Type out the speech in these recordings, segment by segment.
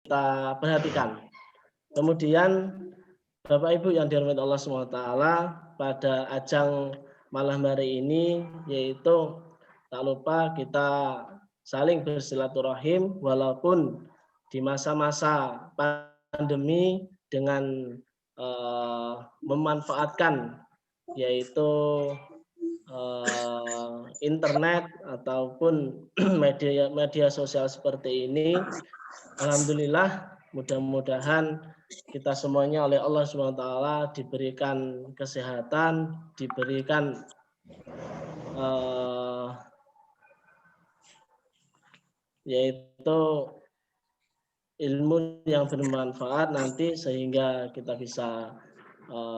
kita perhatikan. Kemudian Bapak Ibu yang dirahmati Allah SWT, pada ajang malam hari ini yaitu tak lupa kita saling bersilaturahim walaupun di masa-masa pandemi dengan memanfaatkan yaitu internet ataupun media sosial seperti ini. Alhamdulillah, mudah-mudahan kita semuanya oleh Allah SWT diberikan kesehatan, diberikan yaitu ilmu yang bermanfaat nanti sehingga kita bisa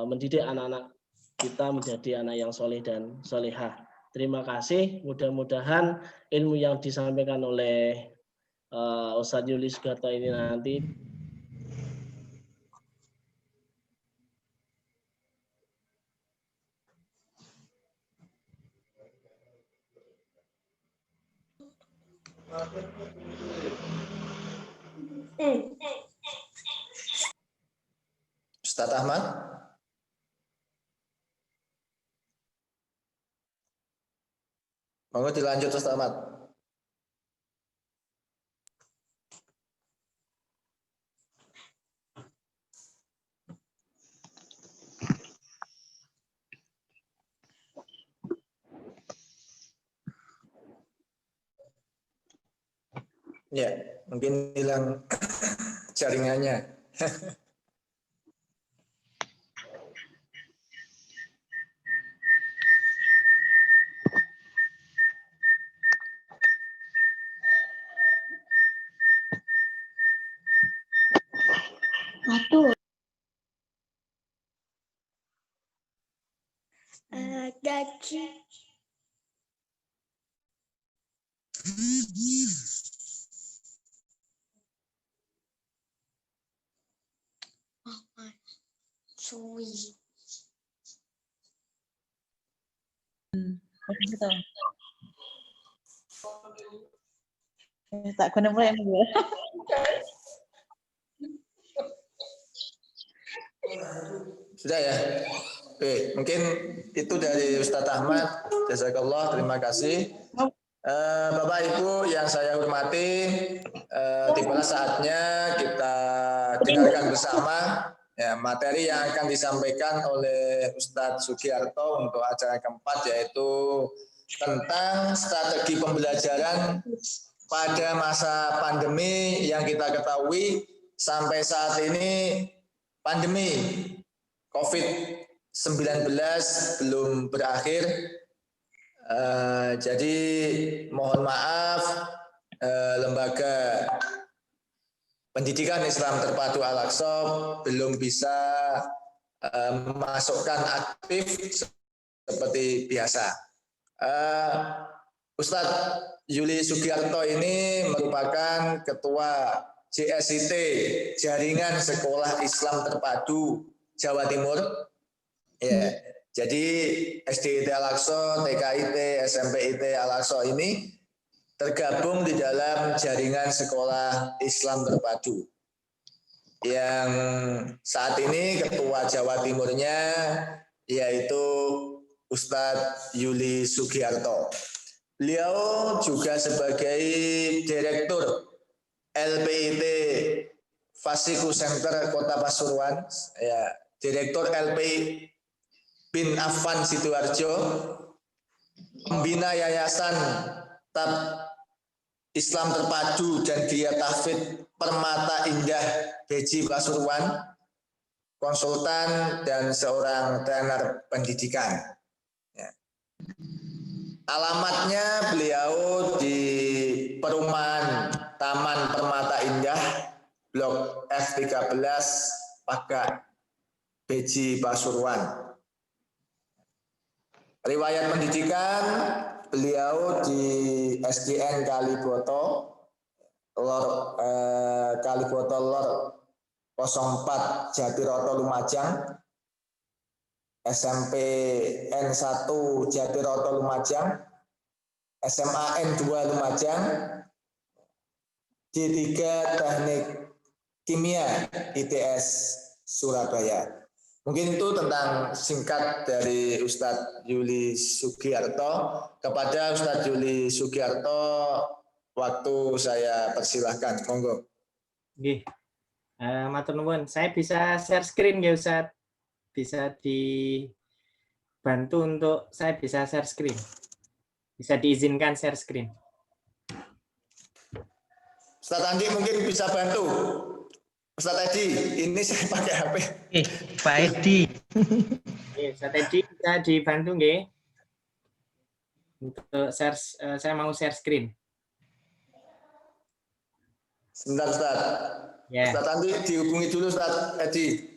mendidik anak-anak kita menjadi anak yang soleh dan solehah. Terima kasih. Mudah-mudahan ilmu yang disampaikan oleh Ustadz Yuli Sugarto ini nanti Ustadz Ahmad. Monggo dilanjut Ustadz Ahmad. Ya, mungkin hilang jaringannya. Aduh. Gaji. Suwi. Gitu. Tak guna mulai yang dua. Sudah ya? Oke, mungkin itu dari Ustadz Ahmad. Jazakallah, terima kasih. Bapak Ibu yang saya hormati, tibalah saatnya kita dengarkan bersama ya, materi yang akan disampaikan oleh Ustadz Sugiarto untuk acara keempat, yaitu tentang strategi pembelajaran pada masa pandemi yang kita ketahui sampai saat ini pandemi COVID-19 belum berakhir. Jadi mohon maaf lembaga pendidikan Islam terpadu Al-Aqsa belum bisa memasukkan aktif seperti biasa. Ustadz Yuli Sugiarto ini merupakan ketua JSIT, Jaringan Sekolah Islam Terpadu Jawa Timur. Ya, jadi SDIT Al-Aqsa, TKIT, SMPIT Al-Aqsa ini tergabung di dalam Jaringan Sekolah Islam Terpadu. Yang saat ini ketua Jawa Timurnya yaitu Ustadz Yuli Sugiarto. Beliau juga sebagai Direktur LPIT Fasiku Center Kota Pasuruan, ya, Direktur LPI bin Affan Sidoarjo, pembina Yayasan Tab Islam Terpadu dan Gria Tahfidz Permata Indah Beji Pasuruan, konsultan dan seorang trainer pendidikan. Ya. Alamatnya beliau di Perumahan Taman Permata Indah, Blok F13, Pagak, Beji Pasuruan. Riwayat pendidikan beliau di SDN Kaliboto, Kaliboto Lor 04 Jatiroto Lumajang, SMP N1 Jatiroto Lumajang, SMA N2 Lumajang, D3 Teknik Kimia ITS Surabaya. Mungkin itu tentang singkat dari Ustadz Yuli Sugiarto. Kepada Ustadz Yuli Sugiarto, waktu saya persilahkan. Monggo. Nggih. Matur nuwun. Saya bisa share screen nggih Ustadz? Bisa dibantu untuk saya bisa share screen. Bisa diizinkan share screen. Ustadz Andi mungkin bisa bantu. Ustadz Edi, ini saya pakai HP. Pak Edi. Ustadz Edi bisa dibantu nggih? Untuk share, saya mau share screen. Sebentar Ustadz. Ya. Ustadz Andi dihubungi dulu Ustadz Edi.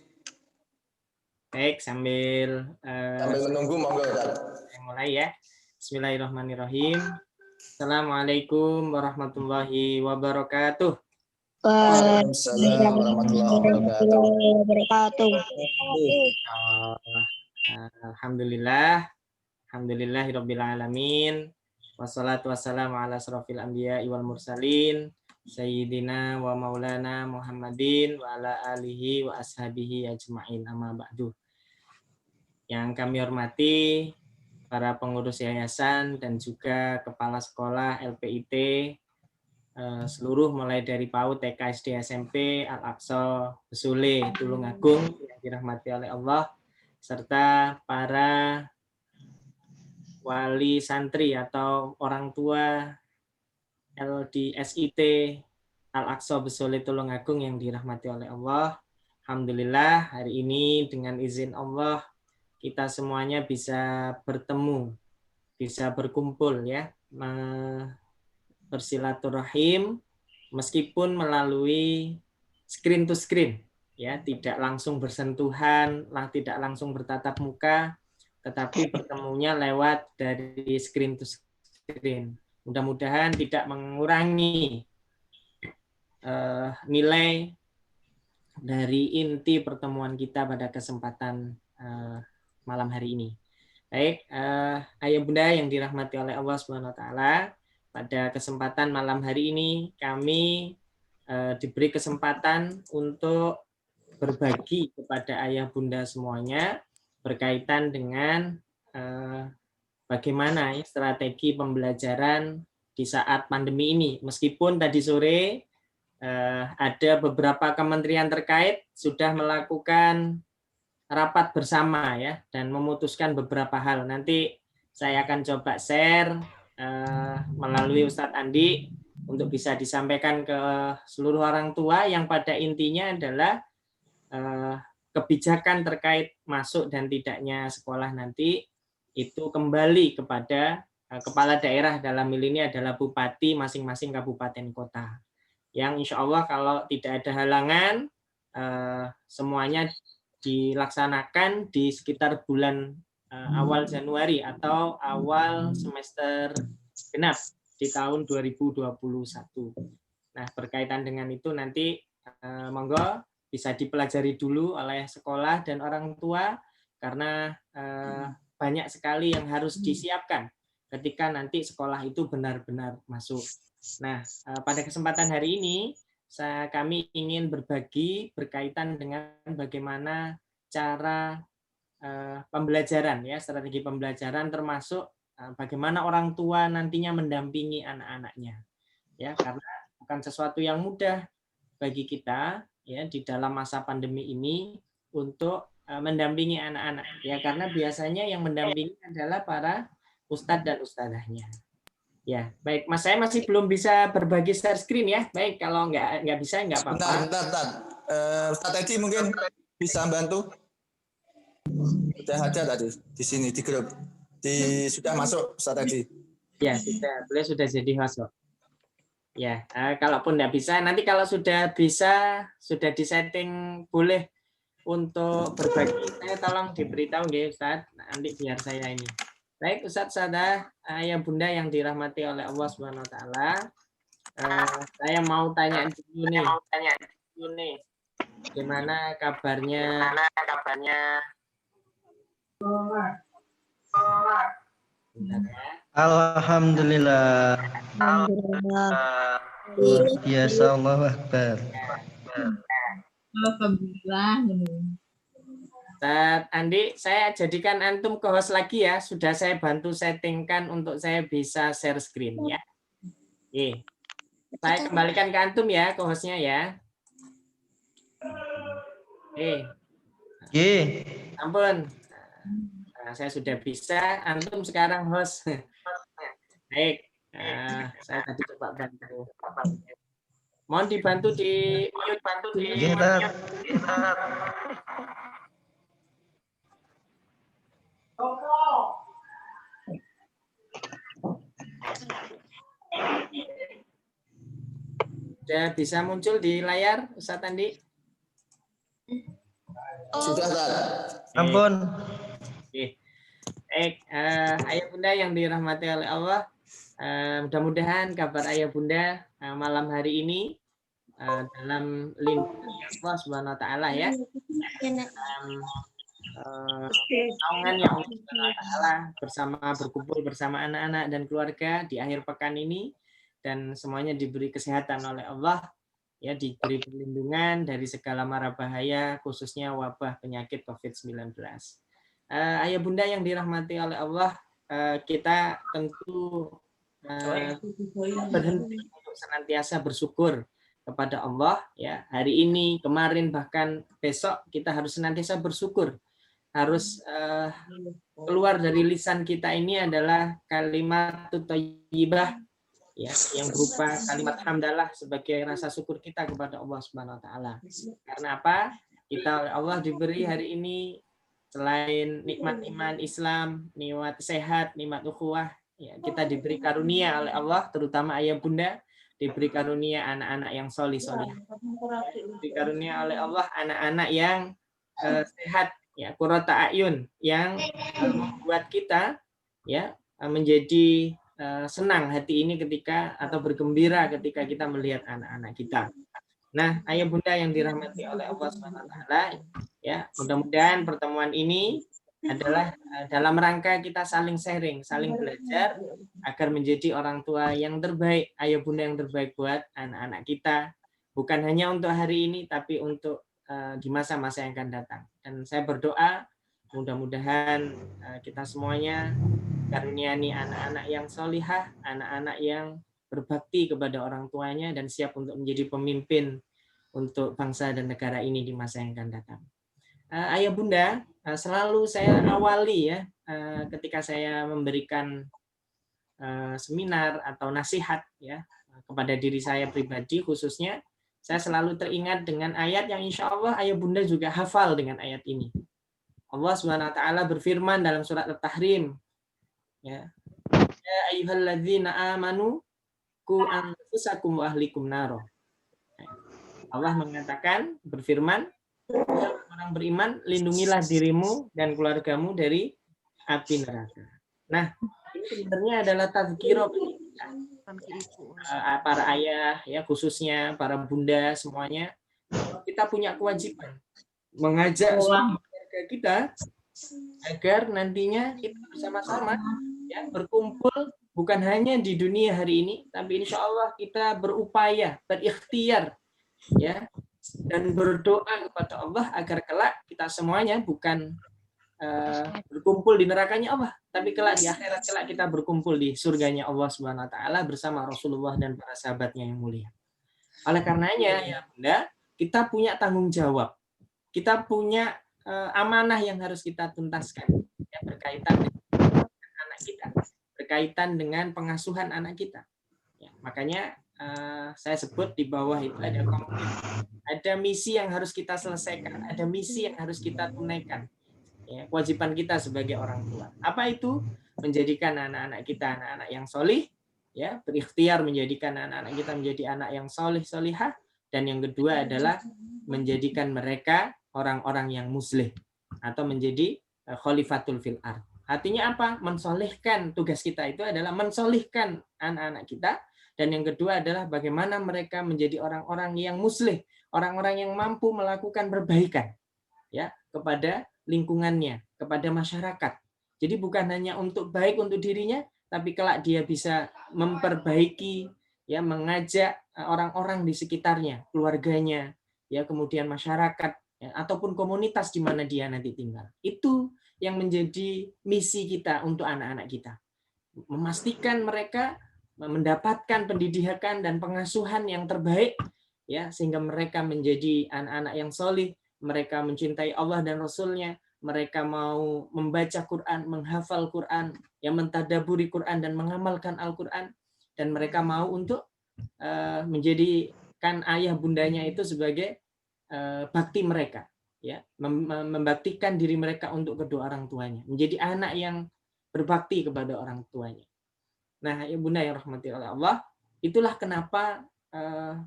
Baik, sambil menunggu monggo Ustadz. Saya mulai ya. Bismillahirrahmanirrahim. Assalamualaikum warahmatullahi wabarakatuh. Waalaikumsalam warahmatullahi wabarakatuh. Alhamdulillah. Alhamdulillahirabbil alamin. Wassalatu wassalamu ala asrofil anbiya'i wal mursalin. Sayyidina wa maulana Muhammadin wa ala alihi wa ashabihi ajma'in, amma ba'du. Yang kami hormati para pengurus yayasan dan juga kepala sekolah LPIT seluruh mulai dari PAUD, TK, SD, SMP, Al-Aqsa, Besule, Tulungagung yang dirahmati oleh Allah, serta para wali santri atau orang tua LDSIT Al-Aqsa Besule Tulungagung yang dirahmati oleh Allah. Alhamdulillah hari ini dengan izin Allah kita semuanya bisa bertemu, bisa berkumpul ya, bersilaturahim meskipun melalui screen to screen ya, tidak langsung bersentuhan, tidak langsung bertatap muka, tetapi bertemunya lewat dari screen to screen. Mudah-mudahan tidak mengurangi nilai dari inti pertemuan kita pada kesempatan malam hari ini. Baik, ayah bunda yang dirahmati oleh Allah Subhanahu wa taala, pada kesempatan malam hari ini kami diberi kesempatan untuk berbagi kepada ayah bunda semuanya berkaitan dengan bagaimana ya, strategi pembelajaran di saat pandemi ini. Meskipun tadi sore ada beberapa kementerian terkait sudah melakukan rapat bersama ya dan memutuskan beberapa hal. Nanti saya akan coba share melalui Ustadz Andi untuk bisa disampaikan ke seluruh orang tua yang pada intinya adalah kebijakan terkait masuk dan tidaknya sekolah nanti itu kembali kepada kepala daerah, dalam hal ini adalah bupati masing-masing kabupaten kota. Yang insya Allah kalau tidak ada halangan semuanya dilaksanakan di sekitar bulan awal Januari atau awal semester genap di tahun 2021. Nah, berkaitan dengan itu nanti monggo bisa dipelajari dulu oleh sekolah dan orang tua karena banyak sekali yang harus disiapkan ketika nanti sekolah itu benar-benar masuk. Nah, pada kesempatan hari ini kami ingin berbagi berkaitan dengan bagaimana cara pembelajaran ya, strategi pembelajaran termasuk bagaimana orang tua nantinya mendampingi anak-anaknya. Ya, karena bukan sesuatu yang mudah bagi kita ya di dalam masa pandemi ini untuk mendampingi anak-anak ya, karena biasanya yang mendampingi adalah para ustadz dan ustadzahnya. Ya, baik, Mas, saya masih belum bisa berbagi share screen ya. Baik, kalau nggak bisa nggak apa-apa. Bentar. Ustadz Edi mungkin bisa bantu. Sudah ada tadi di sini di grup. Sudah masuk Ustadz Edi. Ya, sudah. Beliau sudah jadi host. Ya, kalaupun nggak bisa, nanti kalau sudah bisa, sudah disetting boleh untuk berbagi. Saya tolong diberitahu nggih, Ustadz. Nanti biar saya ini. Baik, Ustadz Sadah, ayah bunda yang dirahmati oleh Allah Subhanahu wa taala. Saya mau tanya dulu nih. Gimana kabarnya? Alhamdulillah. Biasa, Allahu Akbar. Alhamdulillah. Ustaz Andi, saya jadikan antum ke host lagi ya. Sudah saya bantu settingkan untuk saya bisa share screen ya. Oke. Saya kembalikan ke antum ya, ke hostnya ya. Ampun. Nah, saya sudah bisa. Antum sekarang host. Baik. Saya tadi coba bantu. Mohon dibantu di mute. Sudah bisa muncul di layar, Ustaz Andi? Sudah, Ustaz. Ampun. Oke. Baik, ayah bunda yang dirahmati oleh Allah, mudah-mudahan kabar ayah bunda malam hari ini dalam lindungan Allah Subhanahu wa taala ya. Naungannya Allah Subhanahu wa taala bersama berkumpul bersama anak-anak dan keluarga di akhir pekan ini, dan semuanya diberi kesehatan oleh Allah, ya, diberi perlindungan dari segala mara bahaya, khususnya wabah penyakit COVID-19. Ayah bunda yang dirahmati oleh Allah, kita tentu berhenti untuk senantiasa bersyukur kepada Allah, ya. Hari ini, kemarin, bahkan besok kita harus senantiasa bersyukur. Harus keluar dari lisan kita ini adalah kalimat thayyibah, ya, yang berupa kalimat hamdalah sebagai rasa syukur kita kepada Allah Subhanahu wa taala. Karena apa? Kita oleh Allah diberi hari ini selain nikmat iman Islam, nikmat sehat, nikmat ukhuwah, ya, kita diberi karunia oleh Allah, terutama ayah bunda diberi karunia anak-anak yang solih. Diberi karunia oleh Allah anak-anak yang sehat, ya, qurrata a'yun, yang membuat kita, ya, menjadi senang hati ini ketika, atau bergembira ketika kita melihat anak-anak kita. Nah, ayah bunda yang dirahmati oleh Allah SWT, ya, mudah-mudahan pertemuan ini adalah dalam rangka kita saling sharing, saling belajar agar menjadi orang tua yang terbaik, ayah bunda yang terbaik buat anak-anak kita, bukan hanya untuk hari ini tapi untuk di masa-masa yang akan datang. Dan saya berdoa mudah-mudahan kita semuanya karuniai anak-anak yang solihah, anak-anak yang berbakti kepada orang tuanya dan siap untuk menjadi pemimpin untuk bangsa dan negara ini di masa yang akan datang. Ayah bunda, selalu saya awali, ya, ketika saya memberikan seminar atau nasihat, ya, kepada diri saya pribadi khususnya, saya selalu teringat dengan ayat yang insya Allah ayah bunda juga hafal dengan ayat ini. Allah Subhanahu wa taala berfirman dalam surat At-Tahrim, ya, ya ayyuhalladzina amanu qu anfusakum wa ahlikum naro. Allah mengatakan, berfirman, orang beriman, lindungilah dirimu dan keluargamu dari api neraka. Nah, ini sebenarnya adalah tazkirah para ayah, ya, khususnya para bunda semuanya. Kita punya kewajiban mengajak keluarga kita agar nantinya kita bersama-sama, ya, berkumpul bukan hanya di dunia hari ini, tapi insya Allah kita berupaya, berikhtiar, ya, dan berdoa kepada Allah agar kelak kita semuanya bukan berkumpul di nerakanya Allah, tapi kelak di akhirat kelak kita berkumpul di surganya Allah Subhanahu wa taala bersama Rasulullah dan para sahabatnya yang mulia. Oleh karenanya, ya bunda, kita punya tanggung jawab, kita punya amanah yang harus kita tuntaskan, ya, berkaitan dengan anak kita, berkaitan dengan pengasuhan anak kita, ya, makanya saya sebut di bawah itu ada komitmen, ada misi yang harus kita selesaikan, ada misi yang harus kita tunaikan, ya, kewajiban kita sebagai orang tua. Apa itu? Menjadikan anak-anak kita anak-anak yang solih, ya, berikhtiar menjadikan anak-anak kita menjadi anak yang solih solihah, dan yang kedua adalah menjadikan mereka orang-orang yang muslih atau menjadi khalifatul fil ard. Artinya apa? Mensolihkan, tugas kita itu adalah mensolihkan anak-anak kita. Dan yang kedua adalah bagaimana mereka menjadi orang-orang yang muslih, orang-orang yang mampu melakukan perbaikan, ya, kepada lingkungannya, kepada masyarakat. Jadi bukan hanya untuk baik untuk dirinya, tapi kelak dia bisa memperbaiki, ya, mengajak orang-orang di sekitarnya, keluarganya, ya kemudian masyarakat, ya, ataupun komunitas di mana dia nanti tinggal. Itu yang menjadi misi kita untuk anak-anak kita. Memastikan mereka mendapatkan pendidikan dan pengasuhan yang terbaik, ya, sehingga mereka menjadi anak-anak yang solih, mereka mencintai Allah dan Rasul-Nya, mereka mau membaca Quran, menghafal Quran, yang mentadaburi Quran dan mengamalkan Al-Quran, dan mereka mau untuk menjadikan ayah bundanya itu sebagai bakti mereka, ya, membaktikan diri mereka untuk kedua orang tuanya, menjadi anak yang berbakti kepada orang tuanya. Nah, ya bunda yang rahmati oleh Allah, itulah kenapa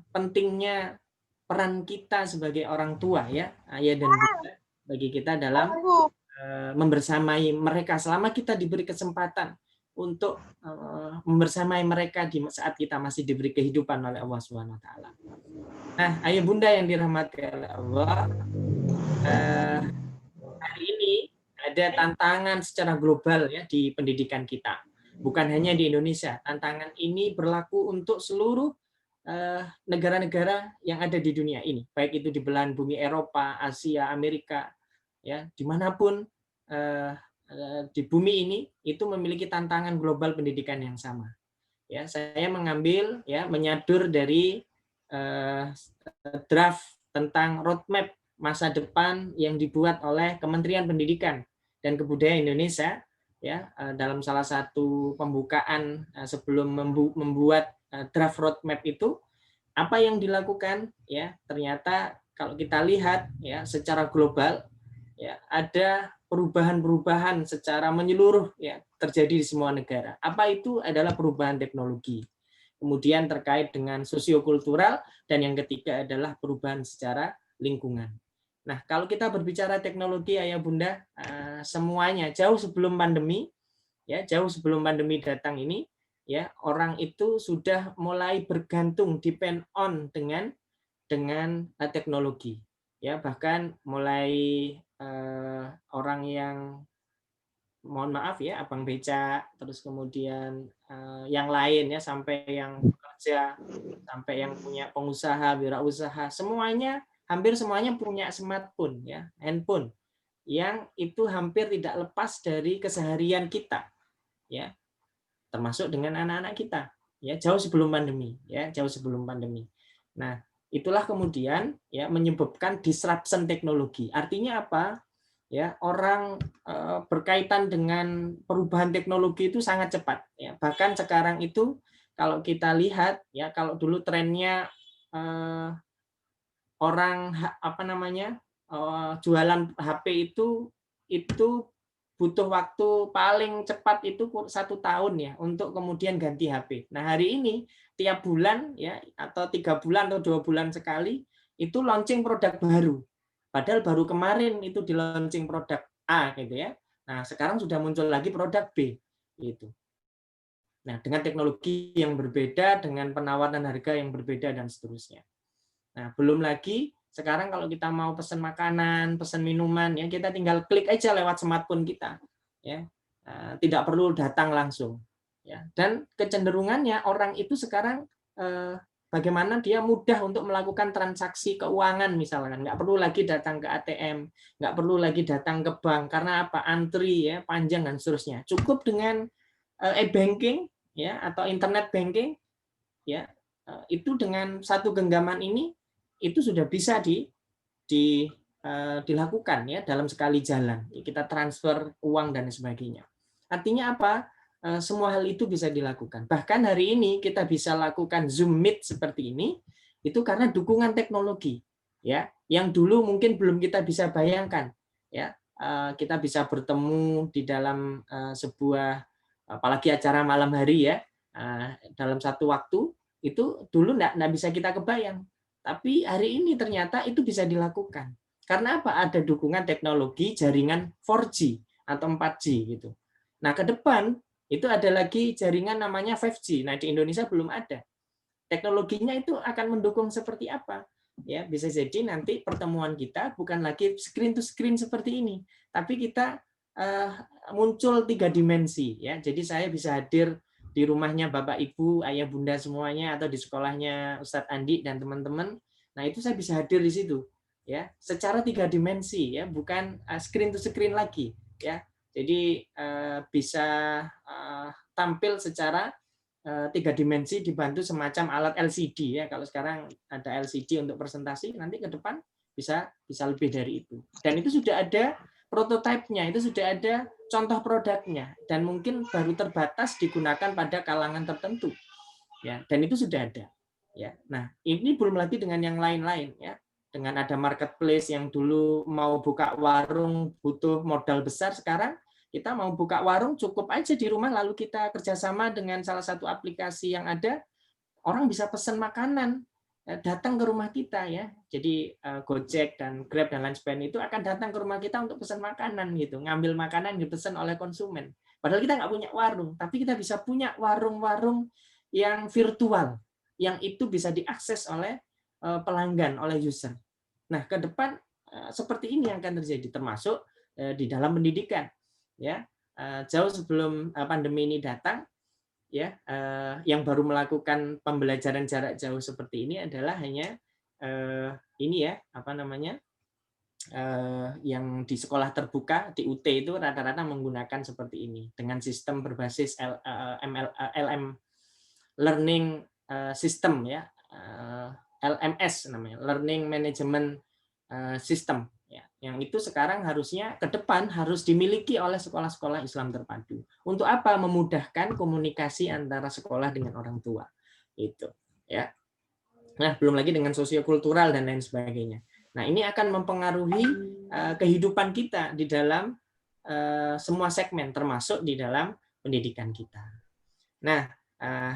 pentingnya peran kita sebagai orang tua, ya, ayah dan bunda bagi kita dalam membersamai mereka selama kita diberi kesempatan untuk membersamai mereka di saat kita masih diberi kehidupan oleh Allah Subhanahu wa taala. Nah, ayah bunda yang dirahmati oleh Allah, hari ini ada tantangan secara global, ya, di pendidikan kita. Bukan hanya di Indonesia, tantangan ini berlaku untuk seluruh negara-negara yang ada di dunia ini, baik itu di belahan bumi Eropa, Asia, Amerika, ya, dimanapun di bumi ini itu memiliki tantangan global pendidikan yang sama. Ya, saya mengambil, ya, menyadur dari draft tentang roadmap masa depan yang dibuat oleh Kementerian Pendidikan dan Kebudayaan Indonesia, ya, dalam salah satu pembukaan sebelum membuat draft roadmap itu, apa yang dilakukan, ya, ternyata kalau kita lihat, ya, secara global, ya, ada perubahan-perubahan secara menyeluruh, ya, terjadi di semua negara. Apa itu? Adalah perubahan teknologi. Kemudian terkait dengan sosiokultural, dan yang ketiga adalah perubahan secara lingkungan. Nah, kalau kita berbicara teknologi, ayah bunda, semuanya jauh sebelum pandemi, ya, jauh sebelum pandemi datang ini, ya, orang itu sudah mulai bergantung, depend on dengan teknologi, ya, bahkan mulai orang yang, mohon maaf, ya, abang beca, terus kemudian yang lain, ya, sampai yang bekerja, sampai yang punya pengusaha, wirausaha, semuanya, hampir semuanya punya smartphone, ya, handphone, yang itu hampir tidak lepas dari keseharian kita, ya, termasuk dengan anak-anak kita, ya, jauh sebelum pandemi, ya, jauh sebelum pandemi. Nah, itulah kemudian, ya, menyebabkan disruption teknologi. Artinya apa? Ya, orang berkaitan dengan perubahan teknologi itu sangat cepat, ya. Bahkan sekarang itu kalau kita lihat, ya, kalau dulu trennya orang jualan HP itu butuh waktu paling cepat itu 1 tahun, ya, untuk kemudian ganti HP. Nah, hari ini tiap bulan, ya, atau 3 bulan atau 2 bulan sekali itu launching produk baru. Padahal baru kemarin itu di launching produk A, gitu, ya. Nah, sekarang sudah muncul lagi produk B, gitu. Nah, dengan teknologi yang berbeda, dengan penawaran harga yang berbeda dan seterusnya. Nah, belum lagi sekarang kalau kita mau pesan makanan, pesan minuman, ya, kita tinggal klik aja lewat smartphone kita, ya. Tidak perlu datang langsung, ya. Dan kecenderungannya orang itu sekarang bagaimana dia mudah untuk melakukan transaksi keuangan, misalkan nggak perlu lagi datang ke ATM, nggak perlu lagi datang ke bank, karena apa? Antri, ya, panjang dan seterusnya. Cukup dengan e-banking, ya, atau internet banking, ya, itu dengan satu genggaman ini itu sudah bisa dilakukan, ya, dalam sekali jalan. Kita transfer uang dan sebagainya. Artinya apa? Semua hal itu bisa dilakukan. Bahkan hari ini kita bisa lakukan Zoom Meet seperti ini, itu karena dukungan teknologi, ya, yang dulu mungkin belum kita bisa bayangkan, ya. Kita bisa bertemu di dalam sebuah, apalagi acara malam hari, ya, dalam satu waktu, itu dulu nggak bisa kita kebayang. Tapi hari ini ternyata itu bisa dilakukan. Karena apa? Ada dukungan teknologi jaringan 4G atau 4G, gitu. Nah, ke depan itu ada lagi jaringan namanya 5G. Nah, di Indonesia belum ada. Teknologinya itu akan mendukung seperti apa? Ya, bisa jadi nanti pertemuan kita bukan lagi screen to screen seperti ini, tapi kita muncul 3 dimensi, ya. Jadi saya bisa hadir di rumahnya Bapak Ibu, ayah bunda semuanya, atau di sekolahnya Ustadz Andi dan teman-teman. Nah, itu saya bisa hadir di situ ya, secara 3 dimensi ya, bukan screen to screen lagi ya. Jadi bisa tampil secara 3 dimensi dibantu semacam alat LCD ya. Kalau sekarang ada LCD untuk presentasi, nanti ke depan bisa lebih dari itu. Dan itu sudah ada prototipenya, itu sudah ada contoh produknya, dan mungkin baru terbatas digunakan pada kalangan tertentu ya, dan itu sudah ada ya. Nah, ini belum lagi dengan yang lain-lain ya, dengan ada marketplace yang dulu mau buka warung butuh modal besar, sekarang kita mau buka warung cukup aja di rumah, lalu kita kerjasama dengan salah satu aplikasi yang ada, orang bisa pesan makanan datang ke rumah kita ya. Jadi Gojek dan Grab dan lain sebagainya itu akan datang ke rumah kita untuk pesan makanan gitu, ngambil makanan yang dipesan oleh konsumen. Padahal kita nggak punya warung, tapi kita bisa punya warung-warung yang virtual, yang itu bisa diakses oleh pelanggan, oleh user. Nah, ke depan seperti ini yang akan terjadi, termasuk di dalam pendidikan. Ya, jauh sebelum pandemi ini datang, ya, yang baru melakukan pembelajaran jarak jauh seperti ini adalah hanya ini ya, apa namanya, yang di sekolah terbuka di UT itu rata-rata menggunakan seperti ini dengan sistem berbasis LM Learning System ya, LMS namanya, Learning Management System. Ya, yang itu sekarang harusnya ke depan harus dimiliki oleh sekolah-sekolah Islam terpadu. Untuk apa? Memudahkan komunikasi antara sekolah dengan orang tua. Itu, ya. Nah, belum lagi dengan sosiokultural dan lain sebagainya. Nah, ini akan mempengaruhi kehidupan kita di dalam semua segmen, termasuk di dalam pendidikan kita. Nah,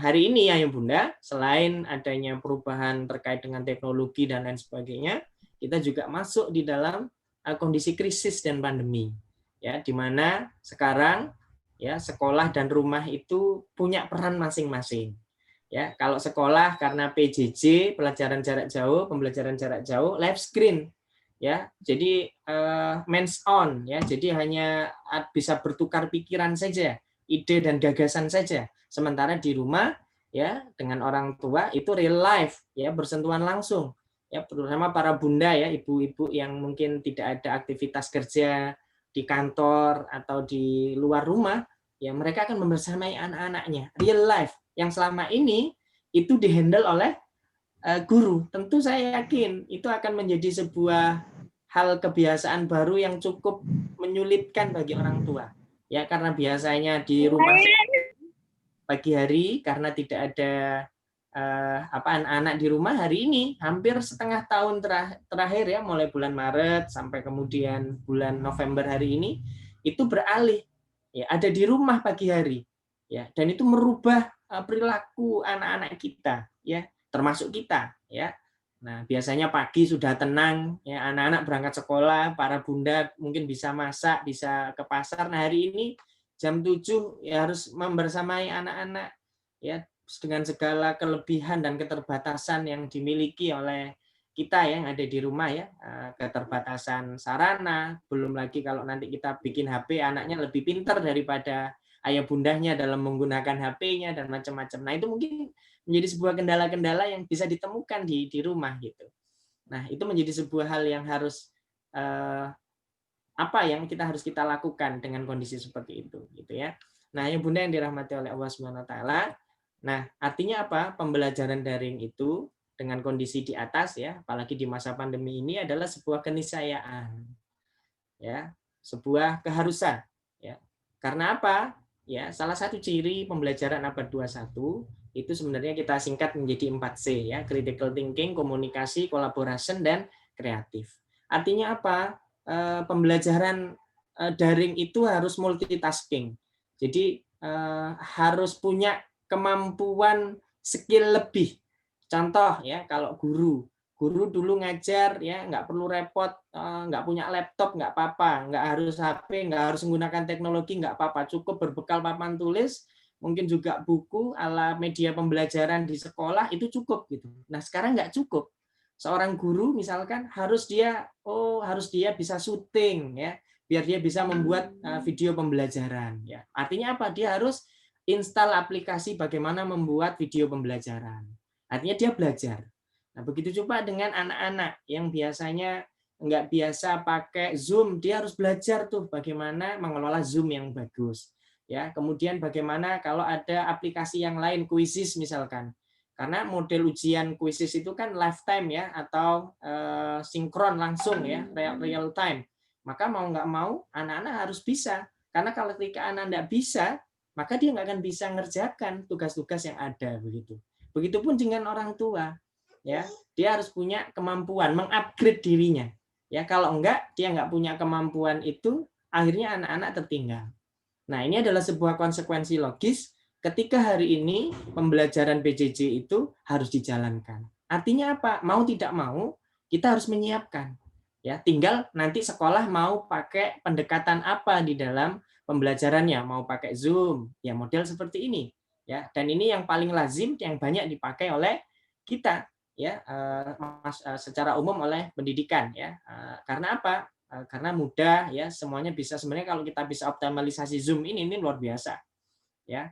hari ini ya Bunda, selain adanya perubahan terkait dengan teknologi dan lain sebagainya, kita juga masuk di dalam kondisi krisis dan pandemi, ya, di mana sekarang ya sekolah dan rumah itu punya peran masing-masing. Ya, kalau sekolah karena PJJ, pelajaran jarak jauh, pembelajaran jarak jauh, live screen, ya, jadi hands on, ya, jadi hanya bisa bertukar pikiran saja, ide dan gagasan saja. Sementara di rumah, ya, dengan orang tua itu real life, ya, bersentuhan langsung. Ya, terutama para bunda ya, ibu-ibu yang mungkin tidak ada aktivitas kerja di kantor atau di luar rumah, ya mereka akan membersamai anak-anaknya real life yang selama ini itu dihandle oleh guru. Tentu saya yakin itu akan menjadi sebuah hal kebiasaan baru yang cukup menyulitkan bagi orang tua. Ya, karena biasanya di rumah pagi hari karena tidak ada anak-anak di rumah, hari ini hampir setengah tahun terakhir ya, mulai bulan Maret sampai kemudian bulan November hari ini itu beralih ya, ada di rumah pagi hari ya, dan itu merubah perilaku anak-anak kita ya, termasuk kita ya. Nah, biasanya pagi sudah tenang ya, anak-anak berangkat sekolah, para bunda mungkin bisa masak, bisa ke pasar. Nah, hari ini jam 7 ya harus membersamai anak-anak ya, dengan segala kelebihan dan keterbatasan yang dimiliki oleh kita yang ada di rumah ya, keterbatasan sarana, belum lagi kalau nanti kita bikin HP, anaknya lebih pintar daripada ayah bundanya dalam menggunakan HP-nya dan macam-macam. Nah, itu mungkin menjadi sebuah kendala-kendala yang bisa ditemukan di rumah gitu. Nah, itu menjadi sebuah hal yang harus apa yang kita lakukan dengan kondisi seperti itu gitu ya. Nah, yang bunda yang dirahmati oleh Allah Subhanahu wa taala, nah, artinya apa? Pembelajaran daring itu dengan kondisi di atas ya, apalagi di masa pandemi ini adalah sebuah keniscayaan. Ya, sebuah keharusan ya. Karena apa? Ya, salah satu ciri pembelajaran abad 21 itu sebenarnya kita singkat menjadi 4C ya, critical thinking, komunikasi, collaboration dan kreatif. Artinya apa? Pembelajaran daring itu harus multitasking. Jadi harus punya kemampuan skill lebih. Contoh ya, kalau guru dulu ngajar ya nggak perlu repot, nggak punya laptop nggak apa-apa, nggak harus HP, nggak harus menggunakan teknologi nggak apa-apa, cukup berbekal papan tulis, mungkin juga buku ala media pembelajaran di sekolah itu cukup gitu. Nah, sekarang nggak cukup. Seorang guru misalkan harus dia bisa syuting ya, biar dia bisa membuat video pembelajaran ya. Artinya apa? Dia harus install aplikasi bagaimana membuat video pembelajaran. Artinya dia belajar. Nah, begitu juga dengan anak-anak yang biasanya nggak biasa pakai Zoom, dia harus belajar tuh bagaimana mengelola Zoom yang bagus. Ya, kemudian bagaimana kalau ada aplikasi yang lain, Quizzes misalkan. Karena model ujian Quizzes itu kan lifetime ya, atau sinkron langsung ya, real time. Maka mau nggak mau, anak-anak harus bisa. Karena kalau ketika anak nggak bisa, maka dia nggak akan bisa ngerjakan tugas-tugas yang ada begitu. Begitupun dengan orang tua. Ya, dia harus punya kemampuan mengupgrade dirinya. Ya, kalau enggak dia nggak punya kemampuan itu, akhirnya anak-anak tertinggal. Nah, ini adalah sebuah konsekuensi logis ketika hari ini pembelajaran PJJ itu harus dijalankan. Artinya apa? Mau tidak mau kita harus menyiapkan. Ya, tinggal nanti sekolah mau pakai pendekatan apa di dalam pembelajarannya, mau pakai Zoom, ya model seperti ini. Ya, dan ini yang paling lazim yang banyak dipakai oleh kita. Ya, secara umum oleh pendidikan ya. Karena apa? Karena mudah ya, semuanya bisa. Sebenarnya kalau kita bisa optimalisasi Zoom ini luar biasa ya.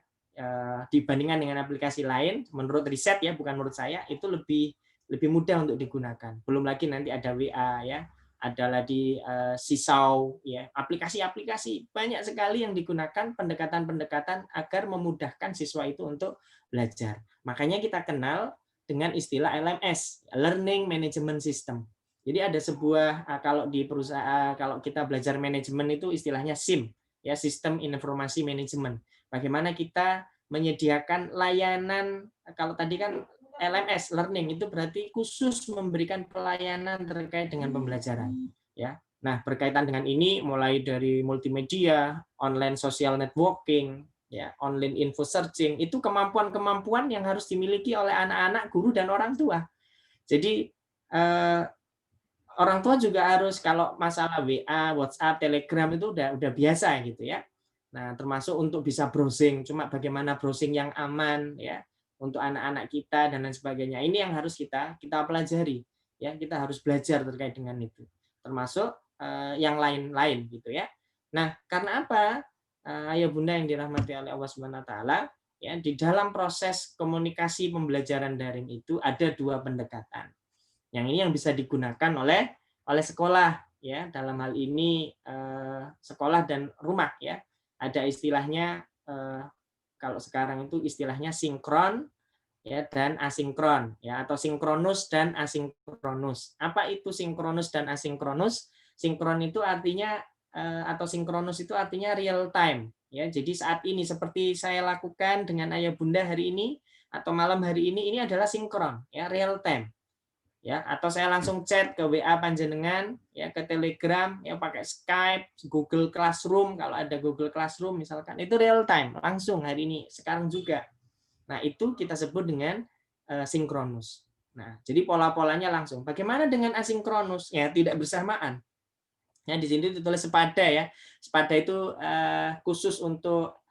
Dibandingkan dengan aplikasi lain, menurut riset ya, bukan menurut saya, itu lebih mudah untuk digunakan. Belum lagi nanti ada WA ya, ada lagi Sisau ya, aplikasi-aplikasi banyak sekali yang digunakan, pendekatan-pendekatan agar memudahkan siswa itu untuk belajar. Makanya kita kenal dengan istilah LMS, Learning Management System. Jadi ada sebuah, kalau di perusahaan, kalau kita belajar manajemen itu istilahnya SIM, ya, Sistem Informasi Manajemen. Bagaimana kita menyediakan layanan, kalau tadi kan LMS, learning, itu berarti khusus memberikan pelayanan terkait dengan pembelajaran. Ya. Nah, berkaitan dengan ini, mulai dari multimedia, online social networking, ya, online info searching, itu kemampuan-kemampuan yang harus dimiliki oleh anak-anak, guru, dan orang tua. Jadi orang tua juga harus, kalau masalah WA, WhatsApp, Telegram itu udah biasa gitu ya. Nah, termasuk untuk bisa browsing, cuma bagaimana browsing yang aman ya untuk anak-anak kita dan lain sebagainya. Ini yang harus kita pelajari ya, kita harus belajar terkait dengan itu. Termasuk yang lain-lain gitu ya. Nah, karena apa? Ayah bunda yang dirahmati oleh Allah Subhanahu wa taala, ya, di dalam proses komunikasi pembelajaran daring itu ada dua pendekatan. Yang ini yang bisa digunakan oleh sekolah ya, dalam hal ini sekolah dan rumah ya. Ada istilahnya kalau sekarang itu istilahnya sinkron ya dan asinkron ya, atau sinkronus dan asinkronus. Apa itu sinkronus dan asinkronus? Sinkron itu artinya atau sinkronus itu artinya real time ya. Jadi saat ini seperti saya lakukan dengan ayah bunda hari ini atau malam hari ini adalah sinkron ya, real time. Ya, atau saya langsung chat ke WA panjenengan ya, ke Telegram ya, pakai Skype, Google Classroom, kalau ada Google Classroom misalkan, itu real time langsung hari ini sekarang juga. Nah, itu kita sebut dengan sinkronus. Nah, jadi pola-polanya langsung. Bagaimana dengan asinkronus? Ya, tidak bersamaan. Ya, di sini ditulis sepada ya. Sepada itu khusus untuk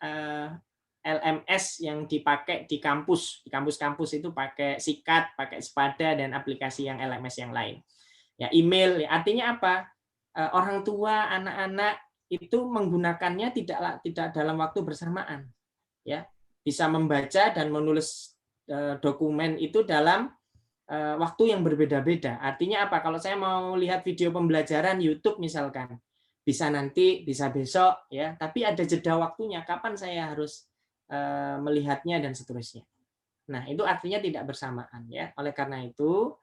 LMS yang dipakai di kampus. Di kampus-kampus itu pakai Sikat, pakai Sepada, dan aplikasi yang LMS yang lain. Ya, email, ya, artinya apa? Orang tua, anak-anak itu menggunakannya tidak dalam waktu bersamaan. Ya, bisa membaca dan menulis dokumen itu dalam waktu yang berbeda-beda. Artinya apa? Kalau saya mau lihat video pembelajaran YouTube misalkan, bisa nanti, bisa besok, ya. Tapi ada jeda waktunya. Kapan saya harus melihatnya dan seterusnya. Nah, itu artinya tidak bersamaan, ya. Oleh karena itu,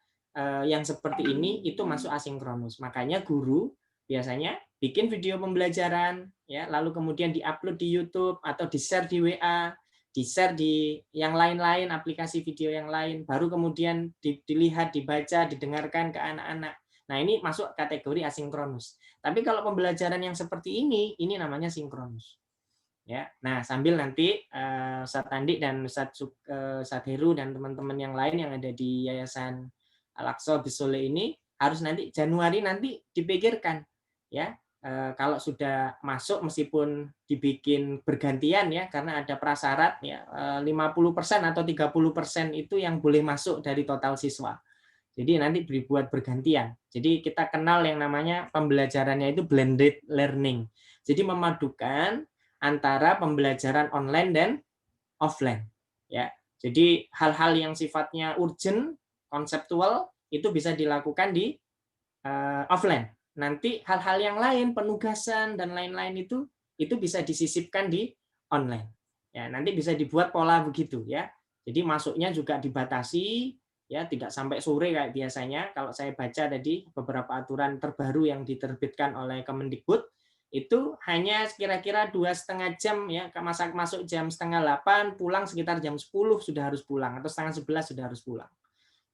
yang seperti ini itu masuk asinkronus. Makanya guru biasanya bikin video pembelajaran, ya, lalu kemudian diupload di YouTube atau di-share di WA, di-share di yang lain-lain, aplikasi video yang lain, baru kemudian dilihat, dibaca, didengarkan ke anak-anak. Nah, ini masuk kategori asinkronus. Tapi kalau pembelajaran yang seperti ini namanya sinkronus. Ya, nah, sambil nanti Ustadz Andi dan Ustadz Heru dan teman-teman yang lain yang ada di Yayasan Al-Aqsa Bisole ini harus nanti Januari nanti dipikirkan, ya. Kalau sudah masuk, meskipun dibikin bergantian ya, karena ada prasyarat ya, 50% atau 30% itu yang boleh masuk dari total siswa. Jadi nanti dibuat bergantian. Jadi kita kenal yang namanya pembelajarannya itu blended learning. Jadi memadukan antara pembelajaran online dan offline. Ya. Jadi hal-hal yang sifatnya urgent konseptual itu bisa dilakukan di offline. Nanti hal-hal yang lain, penugasan dan lain-lain itu bisa disisipkan di online. Ya, nanti bisa dibuat pola begitu ya. Jadi masuknya juga dibatasi ya, tidak sampai sore kayak biasanya. Kalau saya baca tadi beberapa aturan terbaru yang diterbitkan oleh Kemendikbud itu hanya kira-kira 2,5 jam ya, masuk jam 7:30, pulang sekitar jam 10 sudah harus pulang atau 10:30 sudah harus pulang.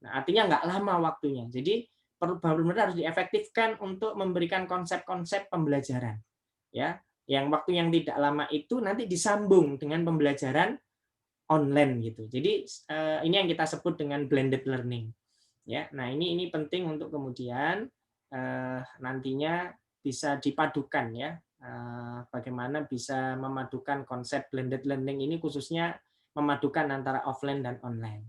Nah, artinya nggak lama waktunya. Jadi benar-benar harus diefektifkan untuk memberikan konsep-konsep pembelajaran. Ya, yang waktu yang tidak lama itu nanti disambung dengan pembelajaran online gitu. Jadi ini yang kita sebut dengan blended learning. Ya, nah ini penting untuk kemudian nantinya bisa dipadukan ya. Bagaimana bisa memadukan konsep blended learning ini, khususnya memadukan antara offline dan online.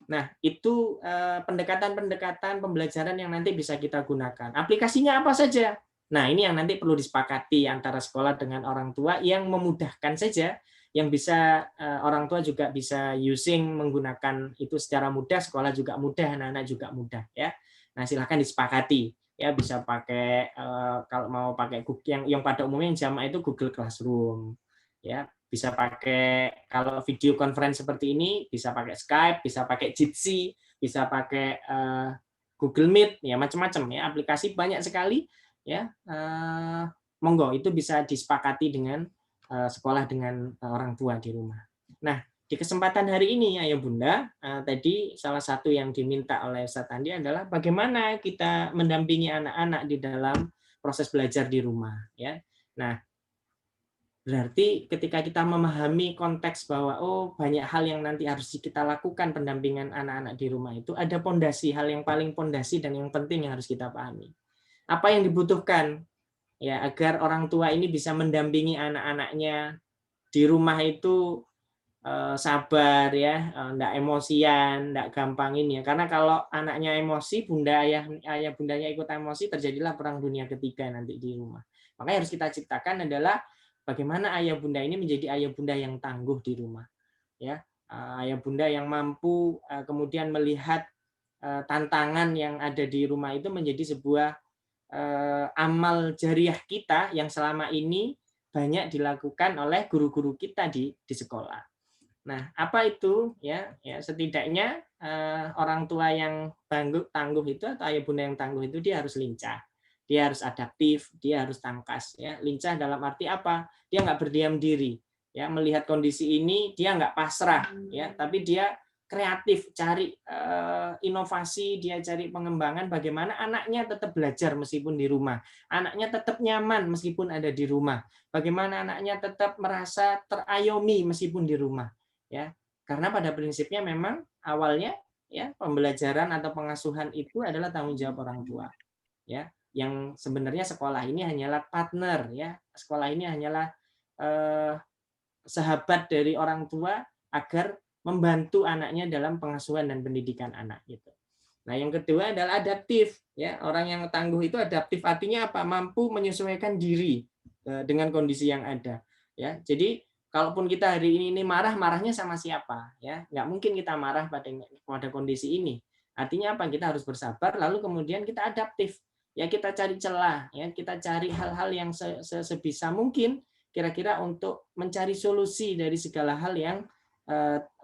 Nah, itu pendekatan-pendekatan pembelajaran yang nanti bisa kita gunakan. Aplikasinya apa saja? Nah, ini yang nanti perlu disepakati antara sekolah dengan orang tua yang memudahkan saja, yang bisa orang tua juga bisa using menggunakan itu secara mudah, sekolah juga mudah, anak-anak juga mudah ya. Nah, silakan disepakati ya, bisa pakai kalau mau pakai yang pada umumnya yang jamak itu Google Classroom ya. Bisa pakai, kalau video conference seperti ini bisa pakai Skype, bisa pakai Jitsi, bisa pakai Google Meet, ya macam-macam ya, aplikasi banyak sekali ya. Monggo itu bisa disepakati dengan sekolah dengan orang tua di rumah. Nah, di kesempatan hari ini Ayah Bunda, tadi salah satu yang diminta oleh Ustadz Andi adalah bagaimana kita mendampingi anak-anak di dalam proses belajar di rumah ya. Nah, berarti ketika kita memahami konteks bahwa banyak hal yang nanti harus kita lakukan pendampingan anak-anak di rumah, itu ada pondasi, hal yang paling pondasi dan yang penting yang harus kita pahami. Apa yang dibutuhkan ya agar orang tua ini bisa mendampingi anak-anaknya di rumah itu sabar ya, enggak emosian, enggak gampang ini ya. Karena kalau anaknya emosi, ayah bundanya ikut emosi, terjadilah perang dunia ketiga nanti di rumah. Makanya harus kita ciptakan adalah bagaimana ayah bunda ini menjadi ayah bunda yang tangguh di rumah, ya, ayah bunda yang mampu kemudian melihat tantangan yang ada di rumah itu menjadi sebuah amal jariah kita yang selama ini banyak dilakukan oleh guru-guru kita di sekolah. Nah, apa itu ya setidaknya orang tua yang tangguh itu atau ayah bunda yang tangguh itu dia harus lincah. Dia harus adaptif, dia harus tangkas. Ya. Lincah dalam arti apa? Dia nggak berdiam diri. Ya, melihat kondisi ini, dia nggak pasrah. Ya, tapi dia kreatif, cari inovasi, dia cari pengembangan bagaimana anaknya tetap belajar meskipun di rumah. Anaknya tetap nyaman meskipun ada di rumah. Bagaimana anaknya tetap merasa terayomi meskipun di rumah. Ya, karena pada prinsipnya memang awalnya ya pembelajaran atau pengasuhan itu adalah tanggung jawab orang tua. Ya, yang sebenarnya sekolah ini hanyalah partner ya, sekolah ini hanyalah sahabat dari orang tua agar membantu anaknya dalam pengasuhan dan pendidikan anak gitu. Nah, yang kedua adalah adaptif ya, orang yang tangguh itu adaptif artinya apa? Mampu menyesuaikan diri dengan kondisi yang ada ya. Jadi kalaupun kita hari ini marahnya sama siapa ya, nggak mungkin kita marah pada kondisi ini. Artinya apa? Kita harus bersabar lalu kemudian kita adaptif. Ya, kita cari celah, ya kita cari hal-hal yang sebisa mungkin kira-kira untuk mencari solusi dari segala hal yang